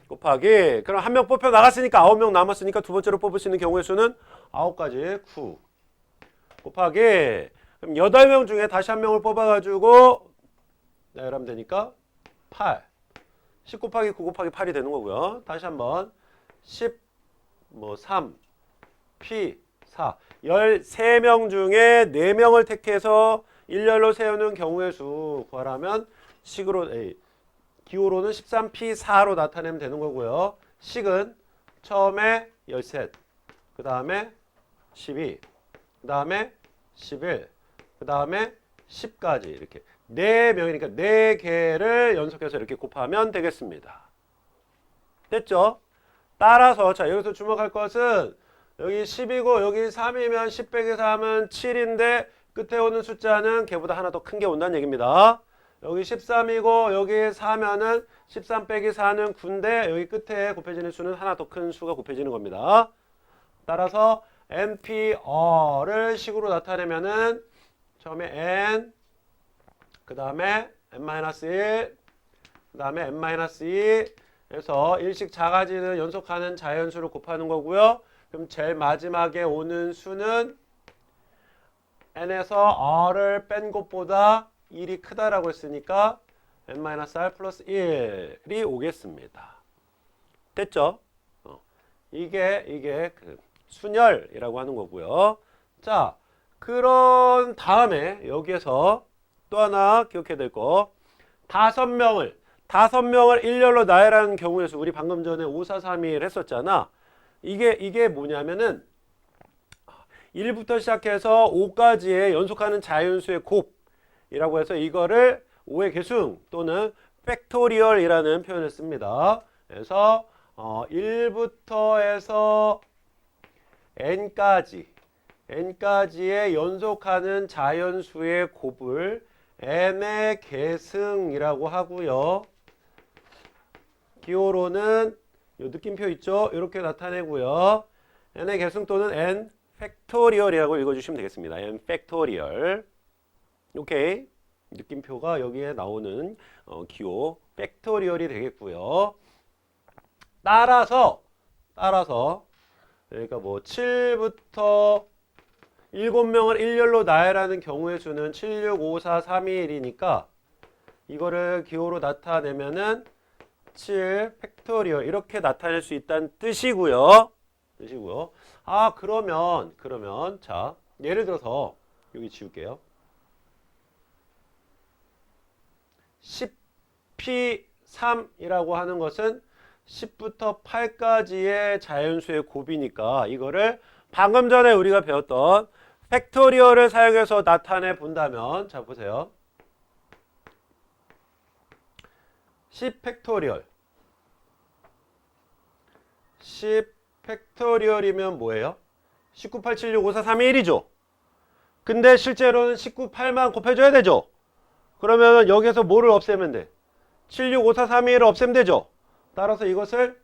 곱하기 그럼 한 명 뽑혀 나갔으니까 9명 남았으니까 두 번째로 뽑을 수 있는 경우의 수는 9가지 9 곱하기 그럼 8명 중에 다시 한 명을 뽑아가지고 나열하면 되니까 8 10 곱하기 9 곱하기 8이 되는 거고요. 다시 한번 10 3 P 4 13명 중에 4명을 택해서 일렬로 세우는 경우의 수 구하라면 식으로 기호로는 13P4로 나타내면 되는 거고요. 식은 처음에 13, 그 다음에 12, 그 다음에 11, 그 다음에 10까지 이렇게 4명이니까 4개를 연속해서 이렇게 곱하면 되겠습니다. 됐죠? 따라서 자 여기서 주목할 것은 여기 10이고 여기 3이면 10 빼기 3은 7인데 끝에 오는 숫자는 걔보다 하나 더 큰 게 온다는 얘기입니다. 여기 13이고 여기 4면은 13 빼기 4는 9인데 여기 끝에 곱해지는 수는 하나 더 큰 수가 곱해지는 겁니다. 따라서 NPR을 식으로 나타내면은 처음에 N 그 다음에 N-1 그 다음에 N-2 해서 일씩 작아지는 연속하는 자연수를 곱하는 거고요. 그럼 제일 마지막에 오는 수는 n에서 r을 뺀 것보다 1이 크다라고 했으니까 n-r 플러스 1이 오겠습니다. 됐죠? 이게 그 순열이라고 하는 거고요. 자, 그런 다음에 여기에서 또 하나 기억해야 될 거. 5명을 일렬로 나열하는 경우에서 우리 방금 전에 5, 4, 3, 2, 1 했었잖아. 이게 뭐냐면은 1부터 시작해서 5까지의 연속하는 자연수의 곱이라고 해서 이거를 5의 계승 또는 팩토리얼이라는 표현을 씁니다. 그래서 1부터 해서 n까지의 연속하는 자연수의 곱을 n의 계승이라고 하고요. 기호로는 이 느낌표 있죠? 이렇게 나타내고요. n의 계승 또는 n 팩토리얼이라고 읽어주시면 되겠습니다. n 팩토리얼. 오케이. 느낌표가 여기에 나오는 기호 팩토리얼이 되겠고요. 따라서 그러니까 뭐 7부터 7명을 일렬로 나열하는 경우의 수는 7, 6, 5, 4, 3, 2, 1이니까 이거를 기호로 나타내면은 7 팩토리얼 이렇게 나타낼 수 있다는 뜻이고요. 아, 그러면 자, 예를 들어서 여기 지울게요. 10p3이라고 하는 것은 10부터 8까지의 자연수의 곱이니까 이거를 방금 전에 우리가 배웠던 팩토리얼을 사용해서 나타내 본다면 자 보세요. 10 팩토리얼 10 팩토리얼이면 뭐예요? 19, 8, 7, 6, 5, 4, 3, 2, 1이죠. 근데 실제로는 19, 8만 곱해줘야 되죠. 그러면 여기서 뭐를 없애면 돼? 7, 6, 5, 4, 3, 2, 1을 없애면 되죠. 따라서 이것을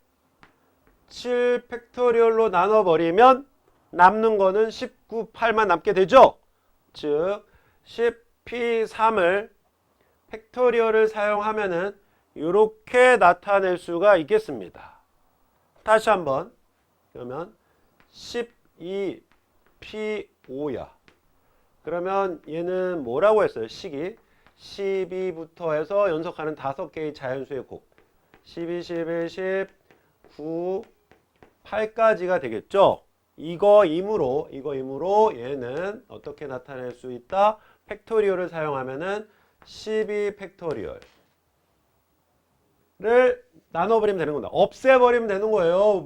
7 팩토리얼로 나눠버리면 남는 거는 19, 8만 남게 되죠. 즉 10p3을 팩토리얼을 사용하면은 이렇게 나타낼 수가 있겠습니다. 다시 한번 그러면 12p5야. 그러면 얘는 뭐라고 했어요? 식이 12부터 해서 연속하는 5개의 자연수의 곱 12, 11, 10, 9, 8까지가 되겠죠? 이거이므로 얘는 어떻게 나타낼 수 있다? 팩토리얼을 사용하면은 12 팩토리얼을 나눠버리면 되는 겁니다. 없애버리면 되는 거예요.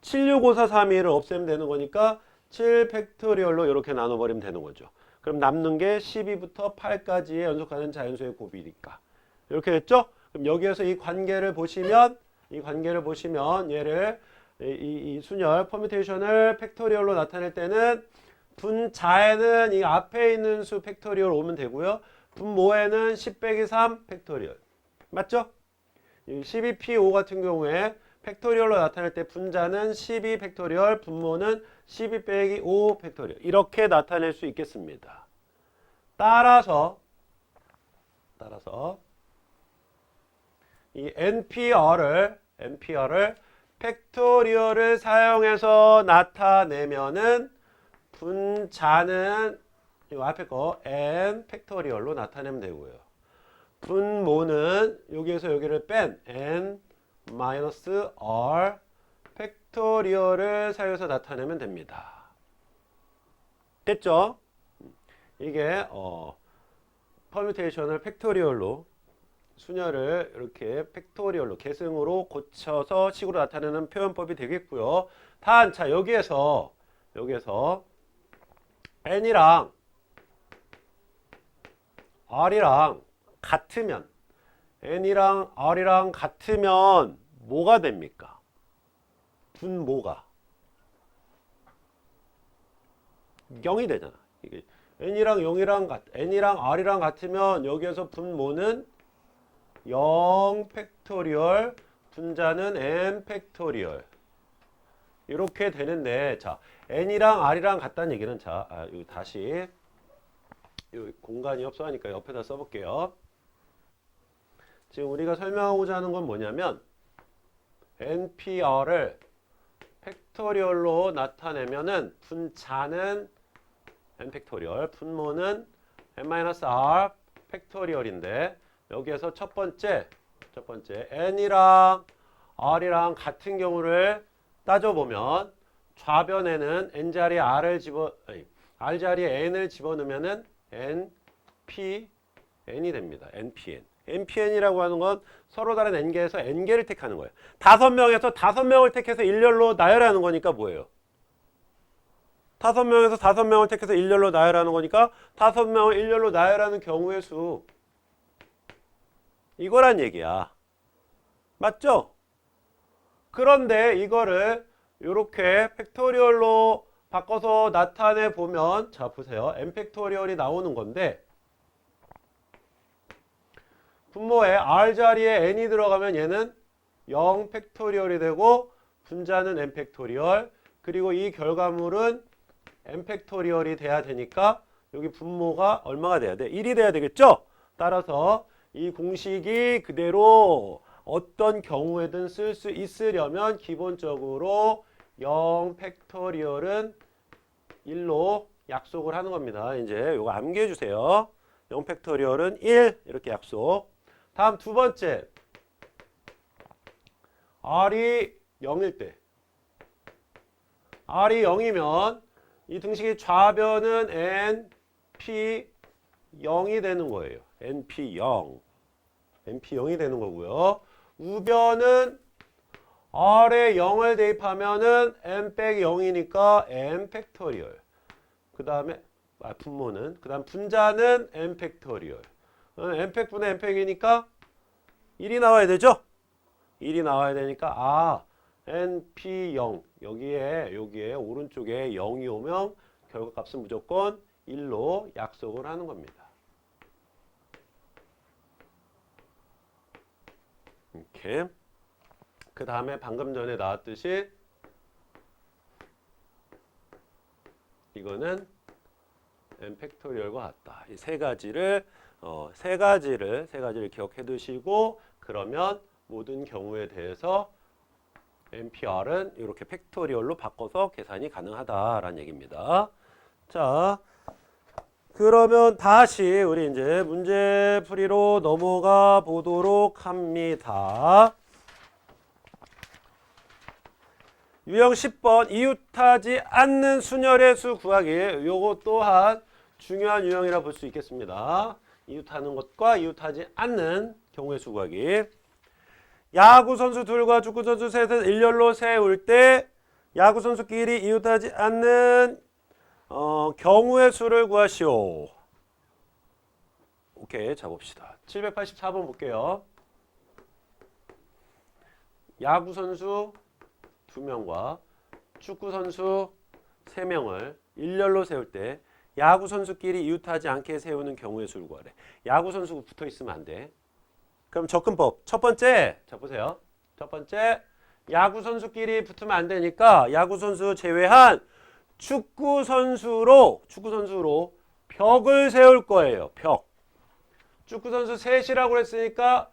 7, 6, 5, 4, 3, 2를 없애면 되는 거니까 7 팩토리얼로 이렇게 나눠버리면 되는 거죠. 그럼 남는 게 12부터 8까지의 연속하는 자연수의 곱이니까. 이렇게 됐죠? 그럼 여기에서 이 관계를 보시면 얘를 이 순열 퍼뮤테이션을 팩토리얼로 나타낼 때는 분자에는 이 앞에 있는 수 팩토리얼 오면 되고요. 분모에는 10 빼기 3 팩토리얼. 맞죠? 12p5 같은 경우에 팩토리얼로 나타낼 때 분자는 12 팩토리얼, 분모는 12 빼기 5 팩토리얼. 이렇게 나타낼 수 있겠습니다. 따라서 이 NPR을 팩토리얼을 사용해서 나타내면은 분자는 이 앞에 거 n 팩토리얼로 나타내면 되고요. 분모는 여기에서 여기를 뺀 n 마이너스 r 팩토리얼을 사용해서 나타내면 됩니다. 됐죠? 이게 퍼뮤테이션을 팩토리얼로 순열을 이렇게 팩토리얼로 계승으로 고쳐서 식으로 나타내는 표현법이 되겠고요. 단, 자 여기에서 n이랑 r이랑 같으면 n이랑 r이랑 같으면 뭐가 됩니까? 분모가 0이 되잖아. 이게 n이랑 r이랑 같으면 여기에서 분모는 0 팩토리얼, 분자는 n 팩토리얼. 이렇게 되는데, 자, n이랑 r이랑 같다는 얘기는, 자, 여기 다시, 여기 공간이 협소하니까 옆에다 써볼게요. 지금 우리가 설명하고자 하는 건 뭐냐면, npr을 팩토리얼로 나타내면은, 분자는 n 팩토리얼, 분모는 n-r 팩토리얼인데 여기에서 첫 번째 n이랑 r이랑 같은 경우를 따져보면 좌변에는 n 자리에 r 자리에 n을 집어넣으면은 npn이 됩니다. npn이라고 하는 건 서로 다른 n개에서 n개를 택하는 거예요. 5명에서 5명을 택해서 일렬로 나열하는 거니까 뭐예요? 5명에서 5명을 택해서 일렬로 나열하는 거니까 5명을 일렬로 나열하는 경우의 수. 이거란 얘기야. 맞죠? 그런데 이거를 이렇게 팩토리얼로 바꿔서 나타내 보면, 자 보세요. n 팩토리얼이 나오는 건데 분모에 r 자리에 n이 들어가면 얘는 0 팩토리얼이 되고 분자는 n 팩토리얼, 그리고 이 결과물은 n 팩토리얼이 돼야 되니까 여기 분모가 얼마가 돼야 돼? 1이 돼야 되겠죠? 따라서 이 공식이 그대로 어떤 경우에든 쓸 수 있으려면 기본적으로 0 팩토리얼은 1로 약속을 하는 겁니다. 이제 이거 암기해 주세요. 0 팩토리얼은 1 이렇게 약속. 다음 두 번째, r이 0일 때, r이 0이면 이 등식의 좌변은 np 0이 되는 거예요. np 0이 되는 거고요. 우변은 r에 0을 대입하면은 n 빼기 0이니까 n 팩토리얼. 그 다음에 분모는, 그 다음 분자는 n 팩토리얼. n 팩분의 n 팩이니까 1이 나와야 되죠? 1이 나와야 되니까 np 0 여기에 오른쪽에 0이 오면 결과값은 무조건 1로 약속을 하는 겁니다. 이렇게. 그 다음에 방금 전에 나왔듯이 이거는 n 팩토리얼과 같다. 이 세 가지를 기억해 두시고, 그러면 모든 경우에 대해서 npr은 이렇게 팩토리얼로 바꿔서 계산이 가능하다라는 얘기입니다. 자, 그러면 다시 우리 이제 문제풀이로 넘어가 보도록 합니다. 유형 10번 이웃하지 않는 순열의 수 구하기. 요거 또한 중요한 유형이라 볼 수 있겠습니다. 이웃하는 것과 이웃하지 않는 경우의 수 구하기. 야구 선수 둘과 축구 선수 셋을 일렬로 세울 때 야구 선수끼리 이웃하지 않는 경우의 수를 구하시오. 오케이, 자 봅시다. 784번 볼게요. 야구 선수 2명과 축구 선수 3명을 일렬로 세울 때 야구 선수끼리 이웃하지 않게 세우는 경우의 수를 구하래. 야구 선수가 붙어 있으면 안 돼. 그럼 접근법. 첫 번째, 자 보세요. 첫 번째, 야구 선수끼리 붙으면 안 되니까 야구 선수 제외한 축구 선수로 벽을 세울 거예요. 벽. 축구 선수 셋이라고 했으니까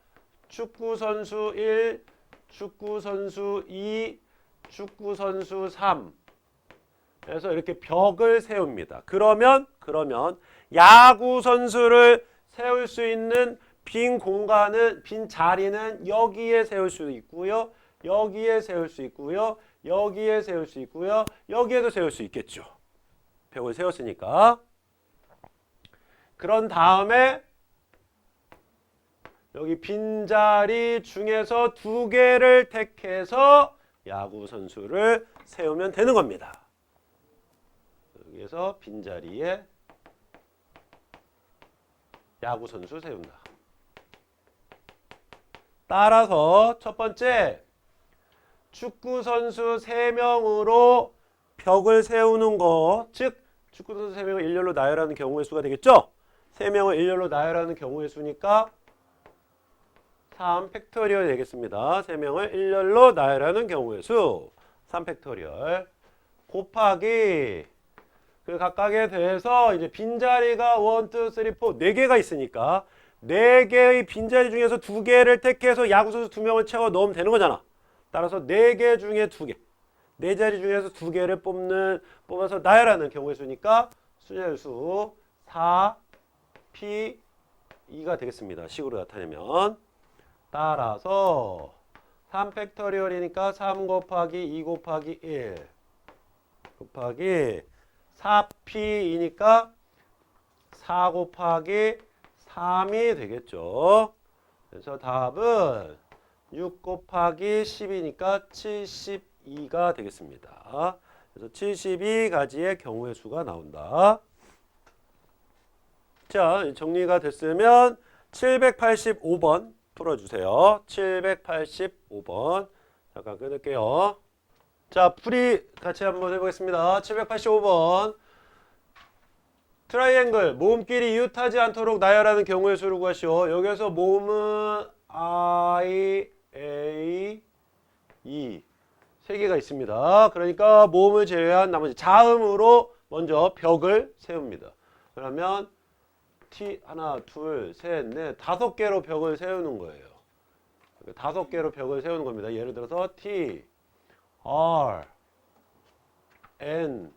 축구 선수 1, 축구 선수 2, 축구 선수 3. 그래서 이렇게 벽을 세웁니다. 그러면 야구 선수를 세울 수 있는 빈 공간은, 빈 자리는 여기에 세울 수 있고요. 여기에 세울 수 있고요. 여기에 세울 수 있고요. 여기에도 세울 수 있겠죠. 벽을 세웠으니까. 그런 다음에 여기 빈자리 중에서 2개를 택해서 야구 선수를 세우면 되는 겁니다. 여기에서 빈자리에 야구 선수 세운다. 따라서 첫 번째, 축구 선수 3명으로 벽을 세우는 거, 즉 축구 선수 3명을 일렬로 나열하는 경우의 수가 되겠죠? 3명을 일렬로 나열하는 경우의 수니까 3 팩토리얼 되겠습니다. 3명을 일렬로 나열하는 경우의 수 3 팩토리얼 곱하기 그 각각에 대해서 이제 빈자리가 1, 2, 3, 4 4개가 있으니까 4개의 빈자리 중에서 2개를 택해서 야구 선수 2명을 채워 넣으면 되는 거잖아. 따라서 4개 중에 2개, 4자리 중에서 2개를 뽑아서 나열하는 경우의 수니까 순열수 4P 2가 되겠습니다. 식으로 나타내면. 따라서 3팩토리얼이니까 3 곱하기 2 곱하기 1 곱하기 4p이니까 4 곱하기 3이 되겠죠. 그래서 답은 6 곱하기 10이니까 72가 되겠습니다. 그래서 72가지의 경우의 수가 나온다. 자, 정리가 됐으면 785번 풀어주세요. 785번. 잠깐 끊을게요. 자, 풀이 같이 한번 해보겠습니다. 785번. 트라이앵글, 모음끼리 이웃하지 않도록 나열하는 경우의 수를 구하시오. 여기서 모음은 I, A, E 세 개가 있습니다. 그러니까 모음을 제외한 나머지 자음으로 먼저 벽을 세웁니다. 그러면 T 하나, 둘, 셋, 넷, 5개로 벽을 세우는 거예요. 5개로 벽을 세우는 겁니다. 예를 들어서 T, R, N,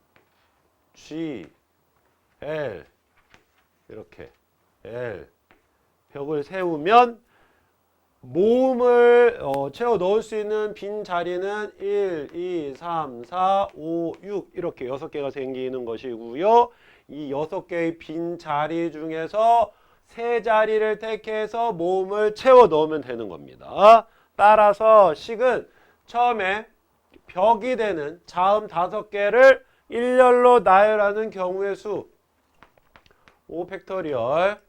G, L 이렇게 L 벽을 세우면 모음을 채워 넣을 수 있는 빈 자리는 1, 2, 3, 4, 5, 6 이렇게 6개가 생기는 것이고요. 이 6개의 빈 자리 중에서 세 자리를 택해서 모음을 채워 넣으면 되는 겁니다. 따라서 식은 처음에 벽이 되는 자음 5개를 일렬로 나열하는 경우의 수 5팩토리얼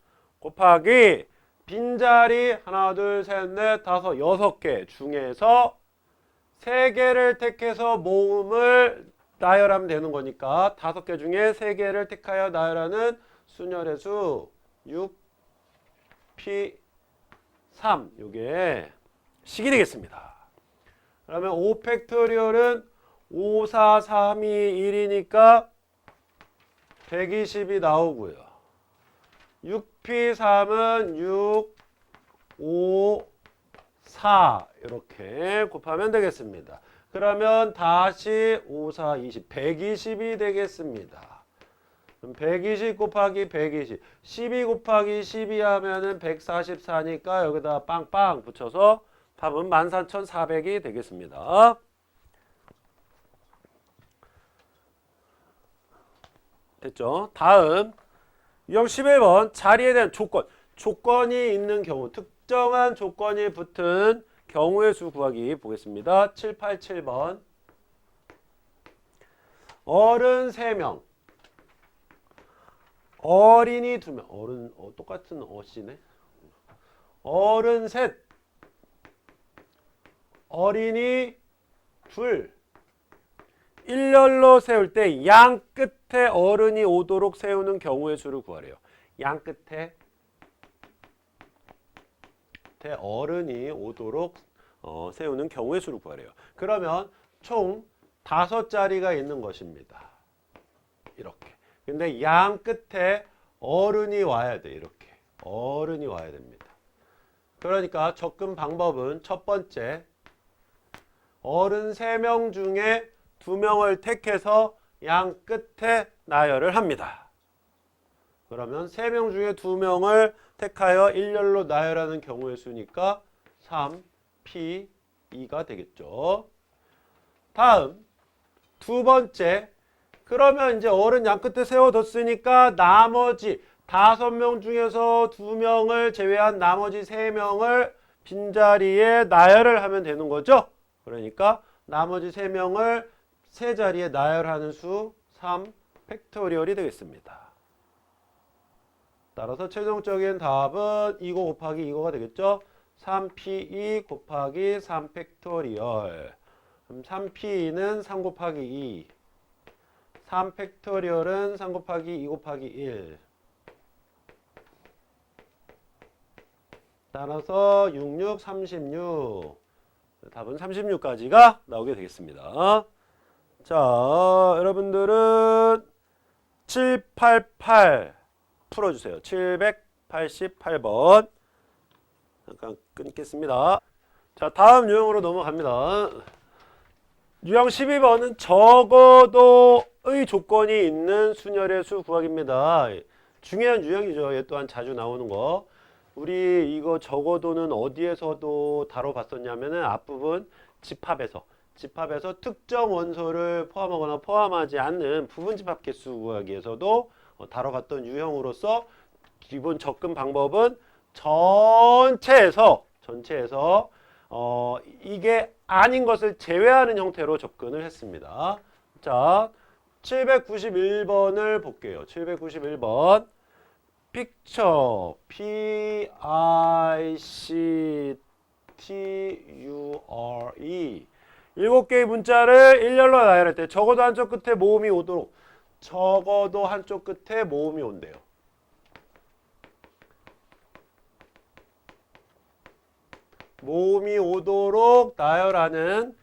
곱하기 빈자리 하나, 둘, 셋, 넷, 다섯, 6개 중에서 3개를 택해서 모음을 나열하면 되는 거니까 5개 중에 3개를 택하여 나열하는 순열의 수 6, P, 3 요게 식이 되겠습니다. 그러면 5팩토리얼은 5, 4, 3, 2, 1이니까 120이 나오고요. 6p3은 6, 5, 4 이렇게 곱하면 되겠습니다. 그러면 다시 5, 4, 20, 120이 되겠습니다. 그럼 120 곱하기 120, 12 곱하기 12 하면은 144니까 여기다 빵빵 붙여서 답은 14,400이 되겠습니다. 됐죠? 다음 유형 11번 자리에 대한 조건. 조건이 있는 경우, 특정한 조건이 붙은 경우의 수 구하기 보겠습니다. 787번. 어른 3명. 어린이 2명. 어른 똑같은 어씨네. 어른 셋. 어린이 둘. 일렬로 세울 때 양 끝에 어른이 오도록 세우는 경우의 수를 구하래요. 양 끝에 어른이 오도록 세우는 경우의 수를 구하래요. 그러면 총 5자리가 있는 것입니다. 이렇게. 근데 양 끝에 어른이 와야 돼. 이렇게. 어른이 와야 됩니다. 그러니까 접근 방법은 첫 번째, 어른 3명 중에 2명을 택해서 양 끝에 나열을 합니다. 그러면 3명 중에 2명을 택하여 일렬로 나열하는 경우의 수니까 3, P, 2가 되겠죠. 다음 두 번째, 그러면 이제 어른 양 끝에 세워뒀으니까 나머지 5명 중에서 2명을 제외한 나머지 3명을 빈자리에 나열을 하면 되는 거죠. 그러니까 나머지 3명을 세 자리에 나열하는 수 3 팩토리얼이 되겠습니다. 따라서 최종적인 답은 이거 곱하기 이거가 되겠죠. 3p2 곱하기 3 팩토리얼. 그럼 3p는 3 곱하기 2. 3 팩토리얼은 3 곱하기 2 곱하기 1. 따라서 66, 36. 답은 36까지가 나오게 되겠습니다. 자, 여러분들은 788 풀어주세요. 788번. 잠깐 끊겠습니다. 자, 다음 유형으로 넘어갑니다. 유형 12번은 적어도의 조건이 있는 순열의 수 구하기입니다. 중요한 유형이죠. 얘 또한 자주 나오는 거. 우리 이거 적어도는 어디에서도 다뤄봤었냐면은 앞부분 집합에서 특정 원소를 포함하거나 포함하지 않는 부분 집합 개수 구하기에서도 다뤄봤던 유형으로서 기본 접근 방법은 전체에서 이게 아닌 것을 제외하는 형태로 접근을 했습니다. 자, 791번을 볼게요. 791번. picture P-I-C-T-U-R-E 7개의 문자를 일렬로 나열할 때 적어도 한쪽 끝에 모음이 오도록 온대요. 모음이 오도록 나열하는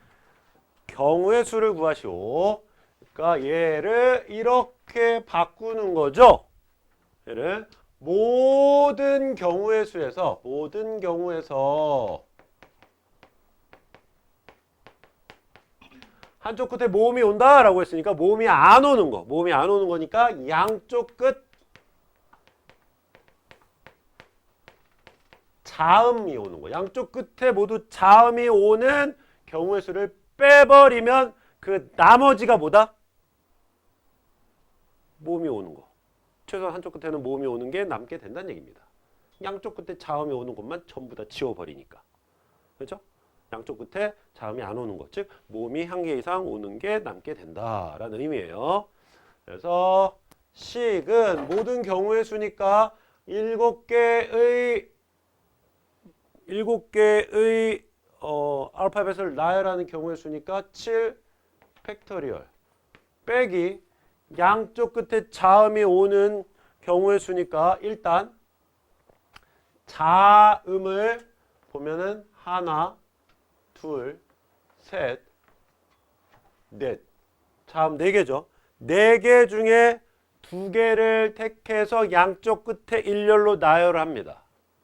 경우의 수를 구하시오. 그러니까 얘를 이렇게 바꾸는 거죠. 얘를 모든 경우의 수에서 한쪽 끝에 모음이 온다라고 했으니까 모음이 안 오는 거니까 양쪽 끝 자음이 오는 거. 양쪽 끝에 모두 자음이 오는 경우의 수를 빼버리면 그 나머지가 뭐다? 모음이 오는 거. 최소한 한쪽 끝에는 모음이 오는 게 남게 된다는 얘기입니다. 양쪽 끝에 자음이 오는 것만 전부 다 지워버리니까. 그렇죠? 양쪽 끝에 자음이 안 오는 것, 즉 모음이 한 개 이상 오는 게 남게 된다라는 의미예요. 그래서 식은 모든 경우의 수니까 7개의 알파벳을 나열하는 경우의 수니까 7 팩토리얼 빼기 양쪽 끝에 자음이 오는 경우의 수니까 일단 자음을 보면은 하나, 둘, 셋, 넷. 자음 4개죠. 4개 중에 2개를 택해서 양쪽 끝에 일렬로 나열을 합니다.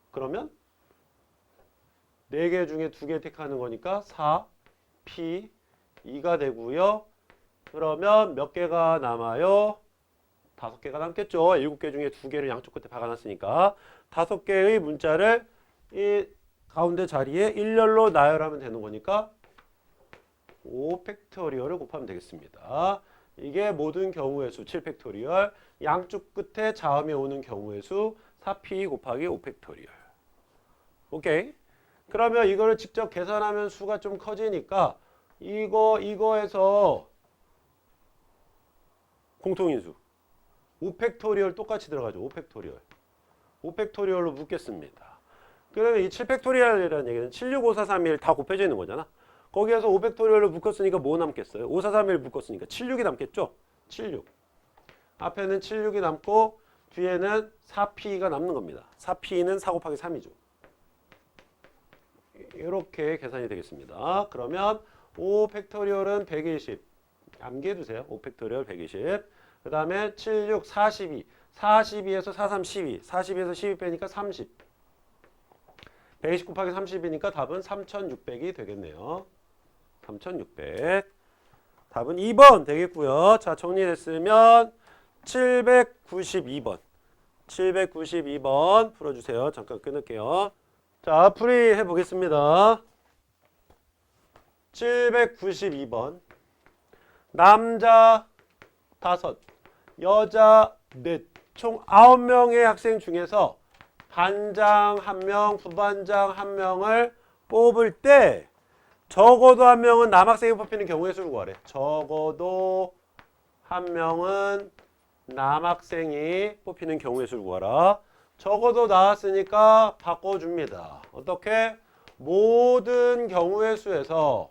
그러면 4개 중에 2개 택하는 거니까 4, P, 2가 되고요. 그러면 몇 개가 남아요? 5개가 남겠죠. 7개 중에 2개를 양쪽 끝에 박아놨으니까 5개의 문자를 이 가운데 자리에 일렬로 나열하면 되는 거니까 5 팩토리얼을 곱하면 되겠습니다. 이게 모든 경우의 수 7 팩토리얼, 양쪽 끝에 자음이 오는 경우의 수 4p 곱하기 5 팩토리얼. 오케이. 그러면 이거를 직접 계산하면 수가 좀 커지니까 이거에서 공통인수 5팩토리얼 똑같이 들어가죠. 5팩토리얼. 5팩토리얼로 묶겠습니다. 그러면 이 7팩토리얼이라는 얘기는 765431 다 곱해져 있는 거잖아. 거기에서 5팩토리얼로 묶었으니까 뭐 남겠어요? 5431 묶었으니까 76이 남겠죠? 76. 앞에는 76이 남고 뒤에는 4p가 남는 겁니다. 4p는 4 곱하기 3이죠. 이렇게 계산이 되겠습니다. 그러면 5 팩토리얼은 120. 암기해두세요. 5 팩토리얼 120. 그 다음에 76, 42. 42에서 43, 12. 42에서 12 빼니까 30. 120 곱하기 30이니까 답은 3600이 되겠네요. 3600. 답은 2번 되겠고요. 자, 정리됐으면 792번. 792번 풀어주세요. 잠깐 끊을게요. 자, 풀이 해보겠습니다. 792번. 남자 5, 여자 4, 총 9명의 학생 중에서 반장 1명, 부반장 1명을 뽑을 때 적어도 1명은 남학생이 뽑히는 경우의 수를 구하래. 적어도 1명은 남학생이 뽑히는 경우의 수를 구하라. 적어도 나왔으니까 바꿔줍니다. 어떻게? 모든 경우의 수에서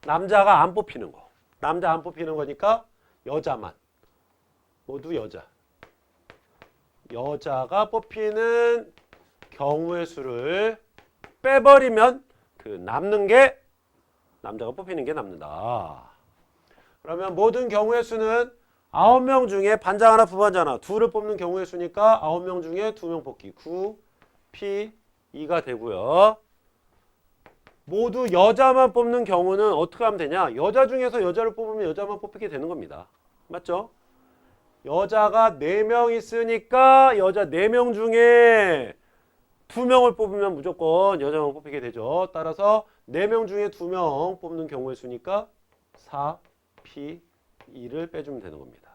남자가 안 뽑히는 거. 남자 안 뽑히는 거니까 여자만. 모두 여자. 여자가 뽑히는 경우의 수를 빼버리면 그 남는 게 남자가 뽑히는 게 남는다. 그러면 모든 경우의 수는 9명 중에 반장 하나, 부반장 하나, 둘을 뽑는 경우의 수니까 9명 중에 2명 뽑기. 9, P, 2가 되고요. 모두 여자만 뽑는 경우는 어떻게 하면 되냐? 여자 중에서 여자를 뽑으면 여자만 뽑히게 되는 겁니다. 맞죠? 여자가 4명 있으니까 여자 4명 중에 2명을 뽑으면 무조건 여자만 뽑히게 되죠. 따라서 4명 중에 2명 뽑는 경우의 수니까 4P2를 빼주면 되는 겁니다.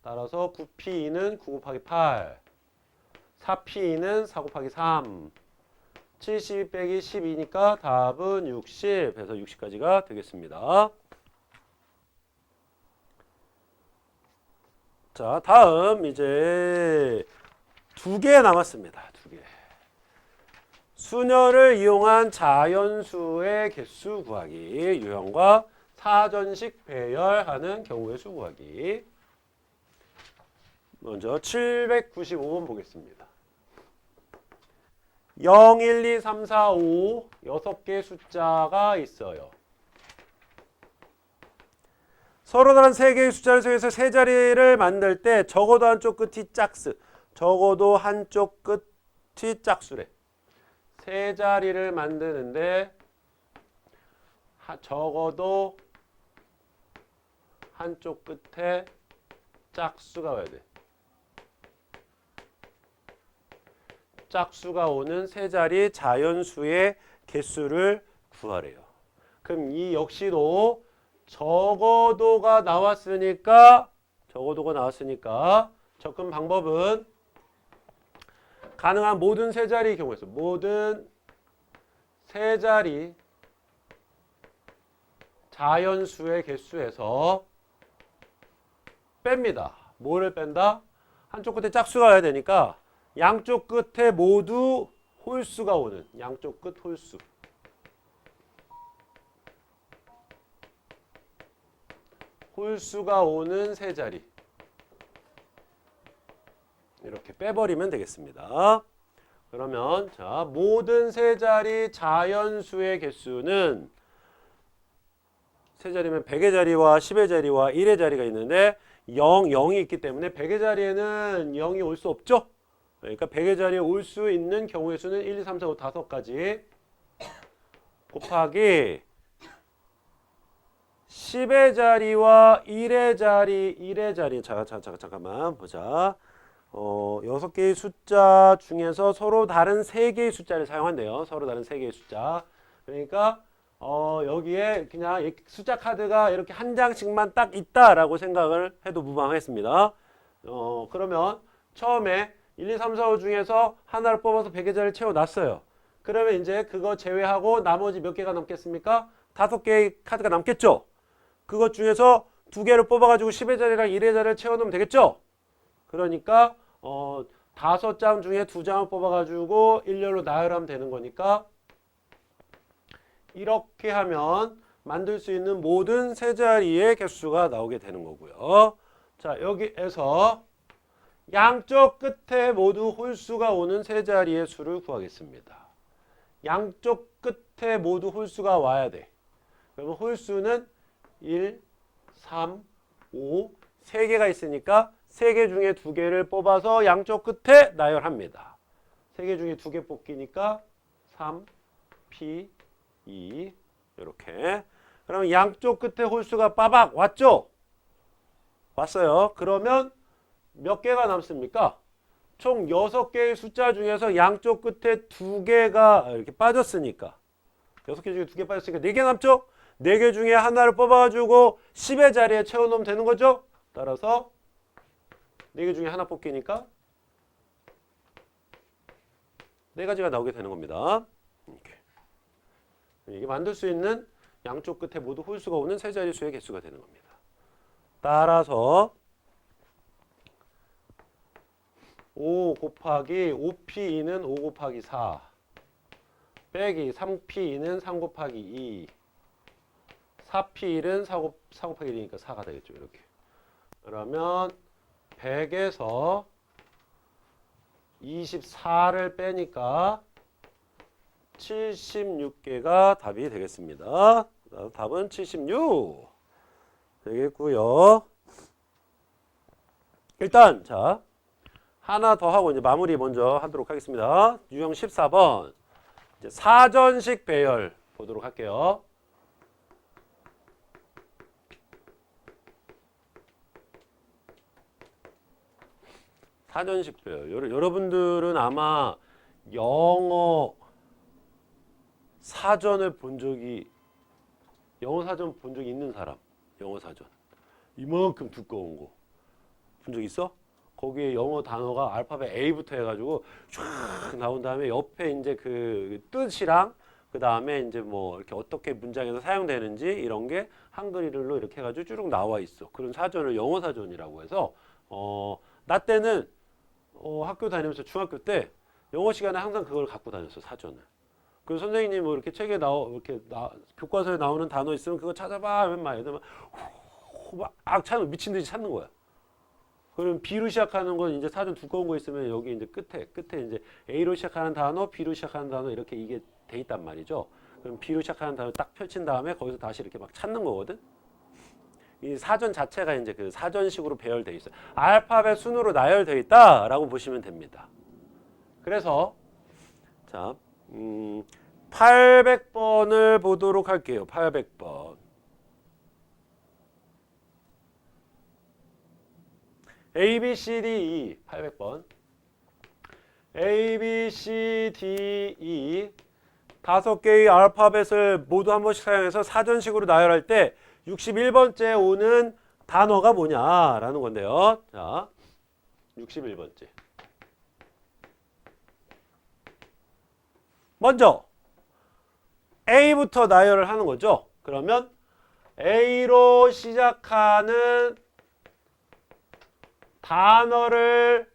따라서 9P2는 9 곱하기 8, 4P2는 4 곱하기 3, 72 빼기 12니까 답은 60, 해서 60까지가 되겠습니다. 자, 다음 이제 2개 남았습니다. 2개. 수녀를 이용한 자연수의 개수 구하기, 유형과 사전식 배열하는 경우의 수 구하기. 먼저 795번 보겠습니다. 0, 1, 2, 3, 4, 5 6개의 숫자가 있어요. 서로 다른 3개의 숫자를 사용해서 세 자리를 만들 때 적어도 한쪽 끝이 짝수, 적어도 한쪽 끝이 짝수래. 세 자리를 만드는데 적어도 한쪽 끝에 짝수가 와야 돼. 짝수가 오는 세 자리 자연수의 개수를 구하래요. 그럼 이 역시도 적어도가 나왔으니까 접근 방법은 가능한 모든 세 자리의 경우에서 모든 세 자리 자연수의 개수에서 뺍니다. 뭐를 뺀다? 한쪽 끝에 짝수가 와야 되니까 양쪽 끝에 모두 홀수가 오는 양쪽 끝 홀수. 홀수가 오는 세 자리. 이렇게 빼버리면 되겠습니다. 그러면 자, 모든 세 자리 자연수의 개수는 세 자리면 100의 자리와 10의 자리와 1의 자리가 있는데 0이 있기 때문에 100의 자리에는 0이 올 수 없죠. 그러니까 100의 자리에 올 수 있는 경우의 수는 1, 2, 3, 4, 5, 5가지 곱하기 10의 자리와 1의 자리 잠깐만 보자. 6개의 숫자 중에서 서로 다른 3개의 숫자를 사용한대요. 서로 다른 3개의 숫자. 그러니까 여기에 그냥 숫자 카드가 이렇게 한 장씩만 딱 있다라고 생각을 해도 무방하겠습니다. 그러면 처음에 1, 2, 3, 4, 5 중에서 하나를 뽑아서 100의 자리를 채워놨어요. 그러면 이제 그거 제외하고 나머지 몇 개가 남겠습니까? 5개의 카드가 남겠죠? 그것 중에서 2개를 뽑아가지고 10의 자리랑 1의 자리를 채워놓으면 되겠죠? 그러니까 5장 중에 2장을 뽑아가지고 일렬로 나열하면 되는 거니까 이렇게 하면 만들 수 있는 모든 세 자리의 개수가 나오게 되는 거고요. 자, 여기에서 양쪽 끝에 모두 홀수가 오는 세 자리의 수를 구하겠습니다. 양쪽 끝에 모두 홀수가 와야 돼. 그러면 홀수는 1, 3, 5, 3개가 있으니까 3개 중에 2개를 뽑아서 양쪽 끝에 나열합니다. 3개 중에 2개 뽑기니까 3, P, 2 이렇게. 그러면 양쪽 끝에 홀수가 빠박 왔죠? 왔어요. 그러면 몇 개가 남습니까? 총 6개의 숫자 중에서 양쪽 끝에 2개가 이렇게 빠졌으니까 6개 중에 2개 빠졌으니까 4개 남죠? 4개 중에 하나를 뽑아가지고 10의 자리에 채워놓으면 되는 거죠? 따라서 4개 중에 하나 뽑기니까 4가지가 나오게 되는 겁니다. 이렇게. 이게 만들 수 있는 양쪽 끝에 모두 홀수가 오는 세 자릿수의 개수가 되는 겁니다. 따라서 5 곱하기 5P2는 5 곱하기 4 빼기 3P2는 3 곱하기 2 4P1은 4 곱하기 1이니까 4가 되겠죠. 이렇게. 그러면 100에서 24를 빼니까 76개가 답이 되겠습니다. 답은 76 되겠고요. 일단 자 하나 더 하고 이제 마무리 먼저 하도록 하겠습니다. 유형 14번 이제 사전식 배열 보도록 할게요. 사전식 배워요. 여러분들은 아마 영어 사전을 본 적이 영어 사전 본 적 있는 사람, 영어 사전 이만큼 두꺼운 거 본 적 있어? 거기에 영어 단어가 알파벳 A부터 해가지고 쫙 나온 다음에 옆에 이제 그 뜻이랑 그 다음에 이제 뭐 이렇게 어떻게 문장에서 사용되는지 이런 게 한글로 이렇게 해가지고 쭉 나와 있어. 그런 사전을 영어 사전이라고 해서 나 때는 학교 다니면서 중학교 때 영어 시간에 항상 그걸 갖고 다녔어, 사전을. 그 선생님이 뭐 이렇게 책에 교과서에 나오는 단어 있으면 그거 찾아봐 하면 막 애들 막 찾는 미친 듯이 찾는 거야. 그럼 B로 시작하는 건 이제 사전 두꺼운 거 있으면 여기 이제 끝에 이제 A로 시작하는 단어, B로 시작하는 단어 이렇게 이게 돼 있단 말이죠. 그럼 B로 시작하는 단어 딱 펼친 다음에 거기서 다시 이렇게 막 찾는 거거든. 이 사전 자체가 이제 그 사전식으로 배열돼 있어요. 알파벳 순으로 나열돼 있다라고 보시면 됩니다. 그래서 자, 800번을 보도록 할게요. 800번. A, B, C, D, E 800번. A, B, C, D, E 5개의 알파벳을 모두 한 번씩 사용해서 사전식으로 나열할 때 61번째 오는 단어가 뭐냐라는 건데요. 자, 61번째. 먼저 A부터 나열을 하는 거죠. 그러면 A로 시작하는 단어를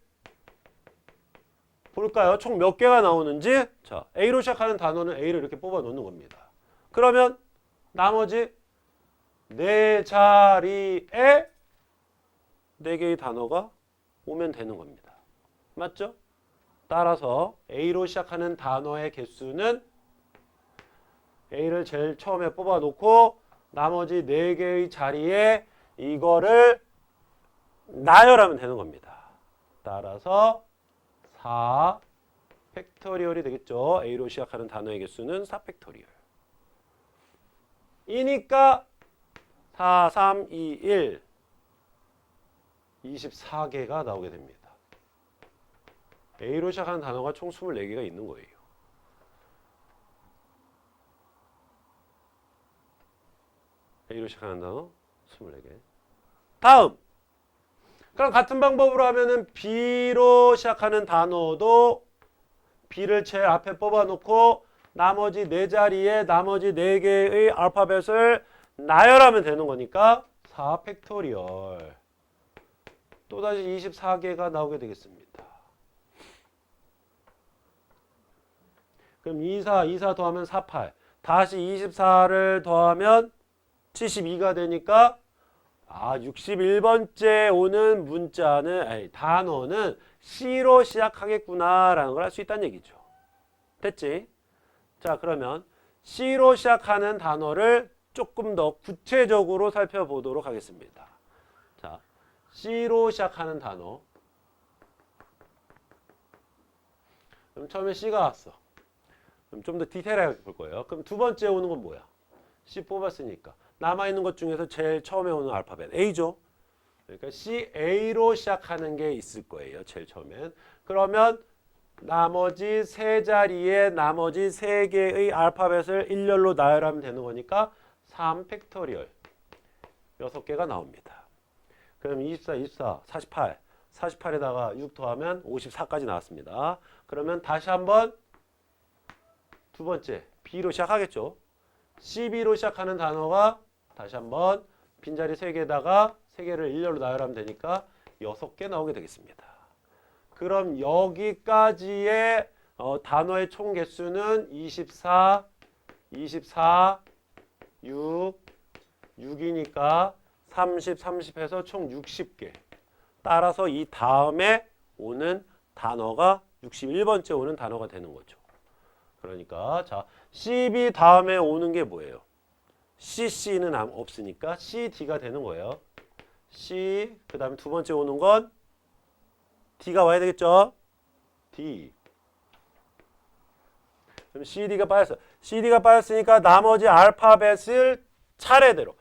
볼까요? 총 몇 개가 나오는지. 자, A로 시작하는 단어는 A를 이렇게 뽑아 놓는 겁니다. 그러면 나머지 네 자리에 4개의 단어가 오면 되는 겁니다. 맞죠? 따라서 A로 시작하는 단어의 개수는 A를 제일 처음에 뽑아 놓고 나머지 4개의 자리에 이거를 나열하면 되는 겁니다. 따라서 4 팩토리얼이 되겠죠. A로 시작하는 단어의 개수는 4 팩토리얼. 이니까 4, 3, 2, 1 24개가 나오게 됩니다. A로 시작하는 단어가 총 24개가 있는 거예요. A로 시작하는 단어 24개. 다음! 그럼 같은 방법으로 하면은 B로 시작하는 단어도 B를 제일 앞에 뽑아놓고 나머지 4자리에 나머지 4개의 알파벳을 나열하면 되는 거니까 4 팩토리얼. 또다시 24개가 나오게 되겠습니다. 그럼 24 더하면 48. 다시 24를 더하면 72가 되니까 61번째 오는 단어는 C로 시작하겠구나라는 걸 알 수 있다는 얘기죠. 됐지? 자, 그러면 C로 시작하는 단어를 조금 더 구체적으로 살펴보도록 하겠습니다. 자, C로 시작하는 단어. 그럼 처음에 C가 왔어. 그럼 좀 더 디테일하게 볼 거예요. 그럼 두 번째 오는 건 뭐야? C 뽑았으니까. 남아있는 것 중에서 제일 처음에 오는 알파벳 A죠. 그러니까 CA로 시작하는 게 있을 거예요. 제일 처음엔. 그러면 나머지 3자리에 나머지 3개의 알파벳을 일렬로 나열하면 되는 거니까 3 팩토리얼 6개가 나옵니다. 그럼 24, 48, 48에다가 6 더하면 54까지 나왔습니다. 그러면 다시 한번 두 번째 B로 시작하겠죠. CB로 시작하는 단어가 다시 한번 빈자리 3개에다가 3개를 일렬로 나열하면 되니까 6개 나오게 되겠습니다. 그럼 여기까지의 단어의 총 개수는 24, 6, 6이니까 30, 30 해서 총 60개. 따라서 이 다음에 오는 단어가 61번째 오는 단어가 되는 거죠. 그러니까 자, CB 다음에 오는 게 뭐예요? CC는 없으니까 CD가 되는 거예요. C, 그 다음에 두 번째 오는 건 D가 와야 되겠죠? D. 그럼 CD가 빠졌어. CD가 빠졌으니까 나머지 알파벳을 차례대로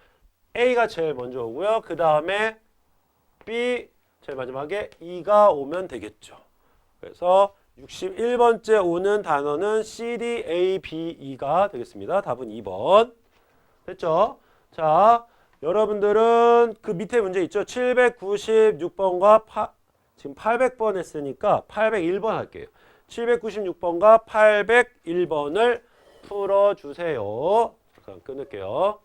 A가 제일 먼저 오고요. 그 다음에 B, 제일 마지막에 2가 오면 되겠죠. 그래서 61번째 오는 단어는 C, D, A, B, E가 되겠습니다. 답은 2번. 됐죠? 자, 여러분들은 그 밑에 문제 있죠? 796번과 지금 800번 했으니까 801번 할게요. 796번과 801번을 풀어주세요. 그럼 끊을게요.